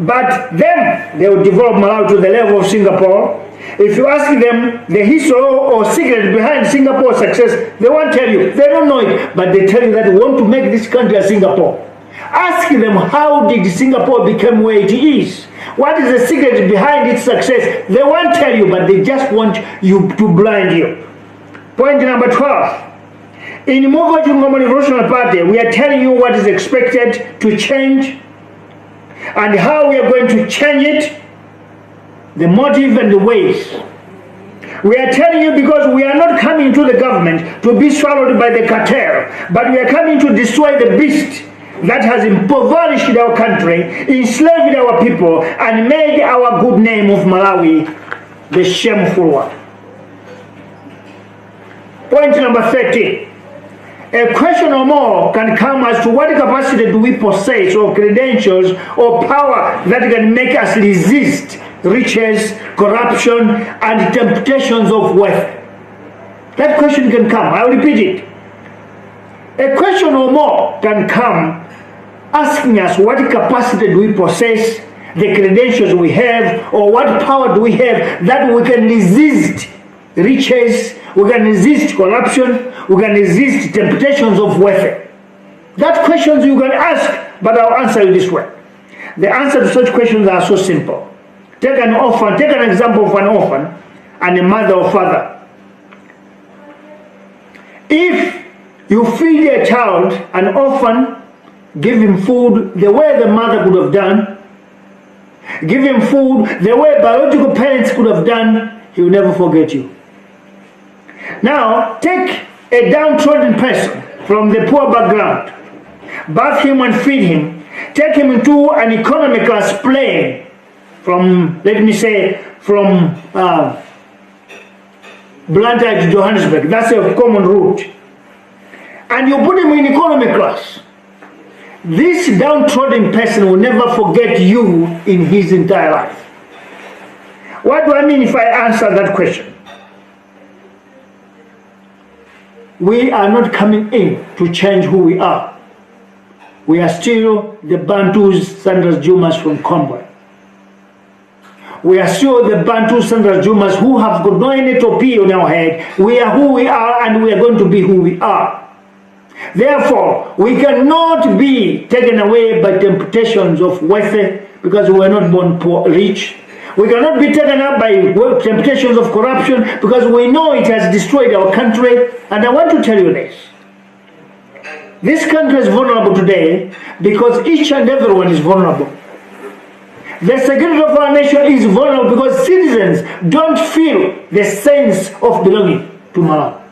but then they will develop Malawi to the level of Singapore. If you ask them the history or secret behind Singapore's success, they won't tell you. They don't know it, but they tell you that we want to make this country a Singapore. Ask them how did Singapore become where it is? What is the secret behind its success? They won't tell you, but they just want you to blind you. Point number 12. In the Movement Revolutionary Party, we are telling you what is expected to change and how we are going to change it, the motive and the ways. We are telling you because we are not coming to the government to be swallowed by the cartel, but we are coming to destroy the beast that has impoverished our country, enslaved our people, and made our good name of Malawi the shameful one. Point number 13. A question or more can come as to what capacity do we possess or credentials or power that can make us resist riches, corruption, and temptations of wealth. That question can come. I'll repeat it. A question or more can come asking us what capacity do we possess, the credentials we have, or what power do we have that we can resist riches, we can resist corruption, we can resist temptations of wealth. That questions you can ask, but I'll answer you this way. The answer to such questions are so simple. Take an orphan, take an example of an orphan and a mother or father. If you feed a child, an orphan, give him food the way the mother could have done, give him food the way biological parents could have done, he will never forget you. Now, take a downtrodden person from the poor background, bath him and feed him, take him into an economy class plane from, let me say, from Blantyre to Johannesburg. That's a common route. And you put him in economy class. This downtrodden person will never forget you in his entire life. What do I mean if I answer that question? We are not coming in to change who we are. We are still the Bantus, Sandras Jumas from Convoy. We are still the Bantus, Sandras Jumas who have got no any topi on our head. We are who we are and we are going to be who we are. Therefore, we cannot be taken away by temptations of wealth because we were not born poor, rich. We cannot be taken up by temptations of corruption because we know it has destroyed our country. And I want to tell you this. This country is vulnerable today because each and everyone is vulnerable. The security of our nation is vulnerable because citizens don't feel the sense of belonging to Malawi.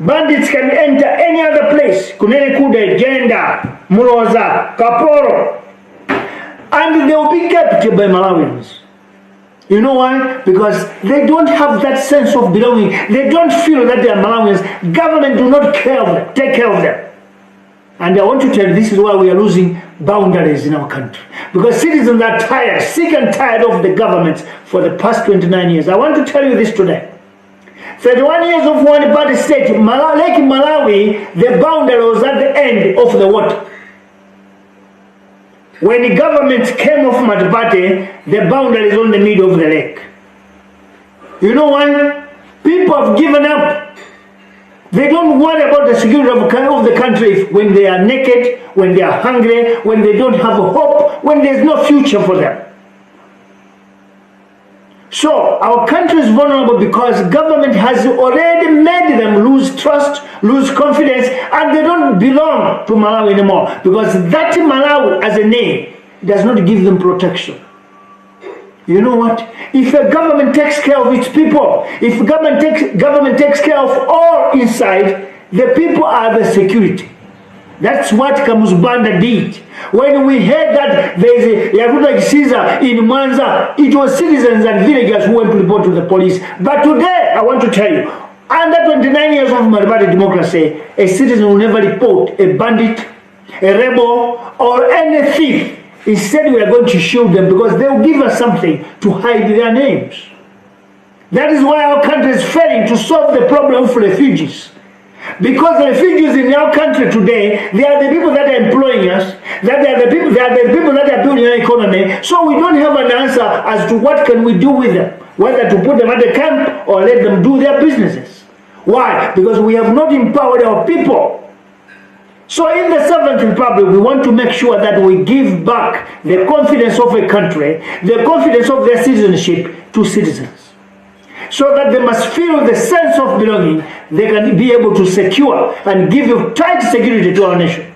Bandits can enter any other place, Kunene Kude, Jenda, Muloza, Kaporo, and they will be kept by Malawians. You know why? Because they don't have that sense of belonging. They don't feel that they are Malawians. Government do not take care of them. And I want to tell you, this is why we are losing boundaries in our country. Because citizens are tired, sick and tired of the government for the past 29 years. I want to tell you this today. 31 years of one-party state, Lake Malawi, the boundary was at the end of the water. When the government came off Matipati, the boundary is on the middle of the lake. You know why? People have given up. They don't worry about the security of the country when they are naked, when they are hungry, when they don't have a hope, when there's no future for them. So our country is vulnerable because government has already made them lose trust, lose confidence, and they don't belong to Malawi anymore because that Malawi as a name does not give them protection. You know what? If a government takes care of its people, if government takes care of all inside, the people are the security. That's what Kamuzbanda did. When we heard that there is a Yakuta Caesar in Mwanza, it was citizens and villagers who went to report to the police. But today, I want to tell you, under 29 years of Maribari democracy, a citizen will never report a bandit, a rebel, or any thief. Instead, we are going to shield them because they will give us something to hide their names. That is why our country is failing to solve the problem of refugees. Because the refugees in our country today, they are the people that are employing us, they are the people that are building our economy. So we don't have an answer as to what can we do with them, whether to put them at the camp or let them do their businesses. Why? Because we have not empowered our people. So in the 7th Republic, we want to make sure that we give back the confidence of a country, the confidence of their citizenship to citizens. So that they must feel the sense of belonging, they can be able to secure and give you tight security to our nation.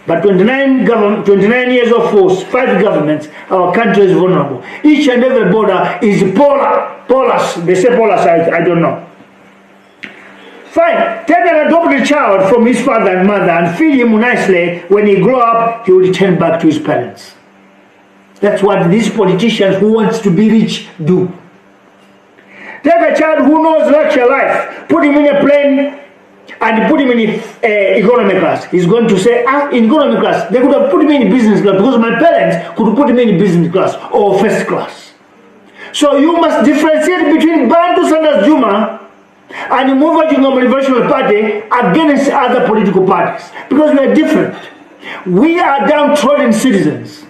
But 29 years of force, 5 governments, our country is vulnerable. Each and every border is porous. They say porous, I don't know. Fine, take an adopted child from his father and mother and feed him nicely. When he grows up, he will return back to his parents. That's what these politicians who want to be rich do. Take a child who knows luxury life, put him in a plane and put him in economy class. He's going to say, in economy class, they could have put me in business class because my parents could put me in business class or first class. So you must differentiate between Bantu Sanders Juma and the Movement Revolutionary Party against other political parties because we are different. We are downtrodden citizens.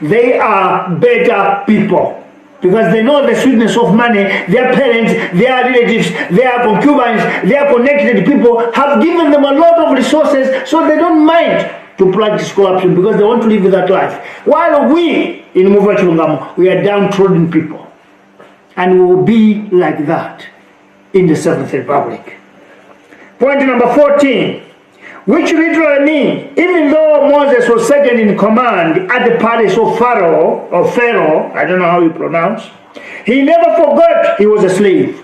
They are better people. Because they know the sweetness of money, their parents, their relatives, their concubines, their connected people have given them a lot of resources so they don't mind to practice corruption because they want to live with that life. While we, in Muva Chilungamo, we are downtrodden people. And we will be like that in the 7th Republic. Point number 14. Which literally means, even though Moses was second in command at the palace of Pharaoh, I don't know how you pronounce, he never forgot he was a slave.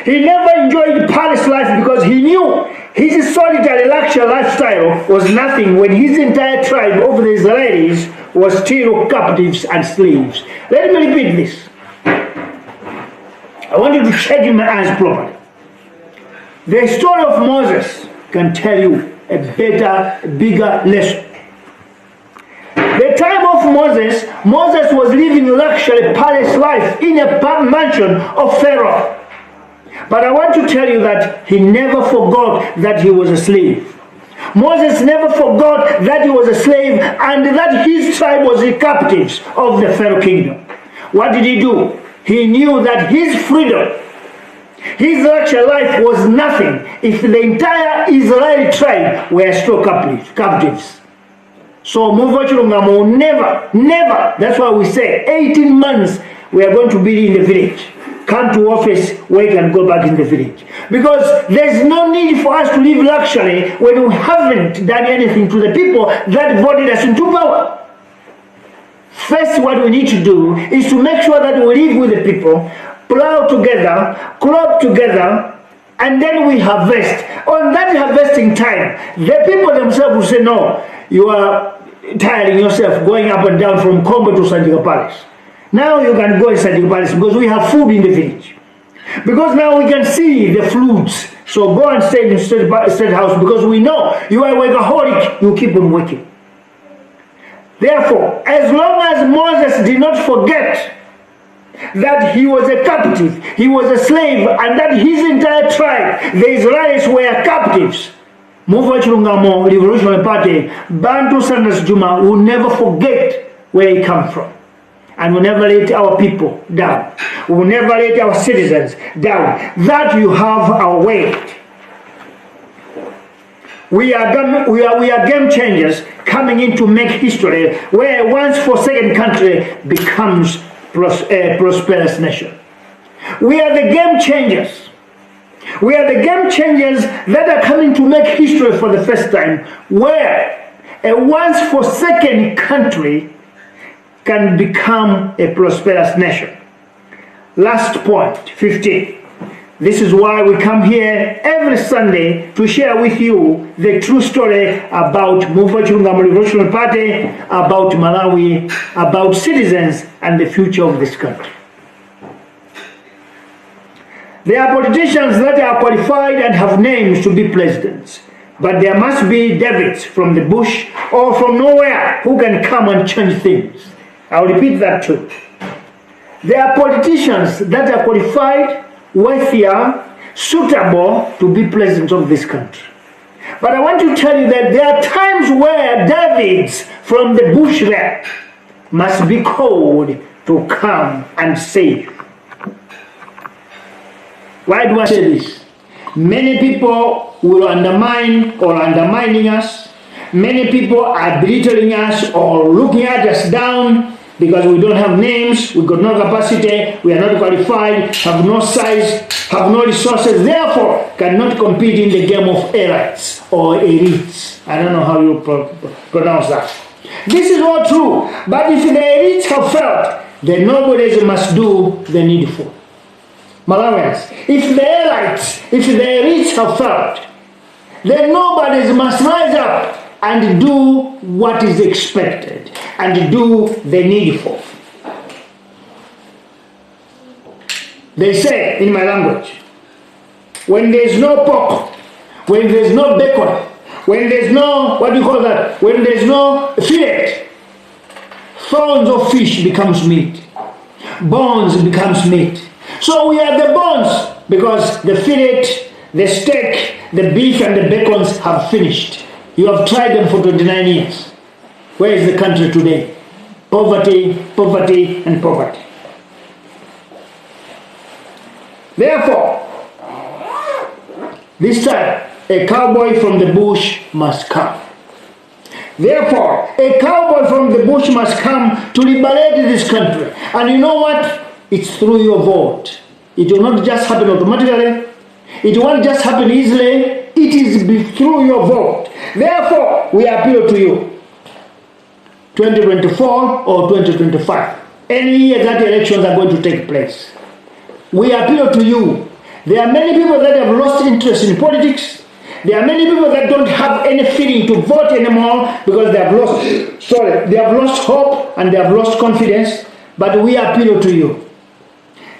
He never enjoyed palace life because he knew his solitary luxury lifestyle was nothing when his entire tribe of the Israelis was still captives and slaves. Let me repeat this. I want you to check in my eyes properly. The story of Moses can tell you a better, bigger lesson. The time of Moses was living luxury palace life in a mansion of Pharaoh. But I want to tell you that he never forgot that he was a slave. Moses never forgot that he was a slave and that his tribe was the captives of the Pharaoh kingdom. What did he do? He knew that his freedom, his luxury life was nothing if the entire Israeli tribe were still captives. So Muvachurungamo will never, that's why we say 18 months we are going to be in the village. Come to office, wait and go back in the village. Because there's no need for us to live luxury when we haven't done anything to the people that voted us into power. First, what we need to do is to make sure that we live with the people, plow together, crop together, and then we harvest. On that harvesting time, the people themselves will say, no, you are tiring yourself going up and down from Combo to Santika Palace. Now you can go inside the palace because we have food in the village. Because now we can see the fruits. So go and stay in the state house because we know you are a workaholic, you keep on working. Therefore, as long as Moses did not forget that he was a captive, he was a slave, and that his entire tribe, the Israelites, were captives, Move Chilungamo Revolutionary Party, Bantu Sanders Juma will never forget where he come from. And will never let our people down. We will never let our citizens down. That you have our weight. We are game changers coming in to make history where a once forsaken country becomes a prosperous nation. We are the game changers. We are the game changers that are coming to make history for the first time where a once forsaken country can become a prosperous nation. Last point, 15. This is why we come here every Sunday to share with you the true story about Move Chilungamo Revolutionary Party, about Malawi, about citizens and the future of this country. There are politicians that are qualified and have names to be presidents, but there must be Davids from the bush or from nowhere who can come and change things. I'll repeat that too. There are politicians that are qualified, wealthier, suitable to be president of this country. But I want to tell you that there are times where Davids from the bush there must be called to come and save. Why do I say this? Many people will undermine or undermining us. Many people are belittling us or looking at us down because we don't have names, we got no capacity, we are not qualified, have no size, have no resources, therefore cannot compete in the game of elites or elites. I don't know how you pronounce that. This is all true, but if the elites have failed, then nobody must do the needful. Malawians, if the elites, if the elites have failed, then nobody must rise up and do what is expected and do the needful. They say in my language, when there's no pork, when there's no bacon, when there's no, what do you call that? When there's no fillet, thorns of fish becomes meat, bones becomes meat. So we are the bones because the fillet, the steak, the beef and the bacons have finished. You have tried them for 29 years. Where is the country today? Poverty, poverty, and poverty. Therefore, this time, a cowboy from the bush must come. Therefore, a cowboy from the bush must come to liberate this country. And you know what? It's through your vote. It will not just happen automatically. It won't just happen easily. It is through your vote. Therefore, we appeal to you. 2024 or 2025. Any year that elections are going to take place. We appeal to you. There are many people that have lost interest in politics. There are many people that don't have any feeling to vote anymore because they have lost hope and they have lost confidence. But we appeal to you.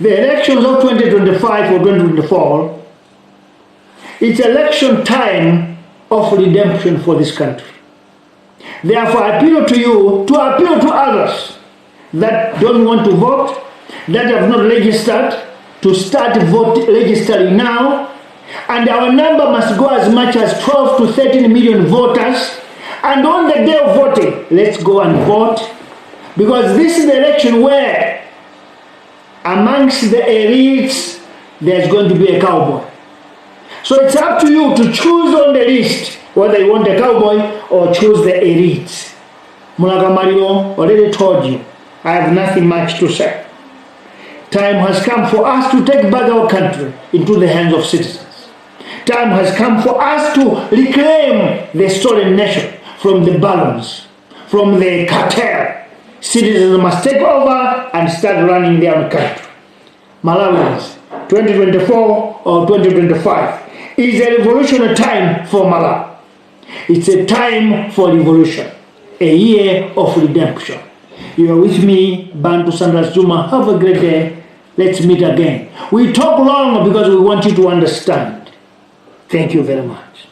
The elections of 2025 or 2024, it's election time of redemption for this country. Therefore, I appeal to you to appeal to others that don't want to vote, that have not registered, to start registering now. And our number must go as much as 12 to 13 million voters. And on the day of voting, let's go and vote. Because this is the election where amongst the elites, there's going to be a cowboy. So it's up to you to choose on the list whether you want a cowboy or choose the elites. Mulaka Mario already told you, I have nothing much to say. Time has come for us to take back our country into the hands of citizens. Time has come for us to reclaim the stolen nation from the balance, from the cartel. Citizens must take over and start running their own country. Malawians, 2024 or 2025 is a revolutionary time for Malawi. It's a time for revolution, a year of redemption. You are with me, Bantu Sandras Juma. Have a great day. Let's meet again. We talk long because we want you to understand. Thank you very much.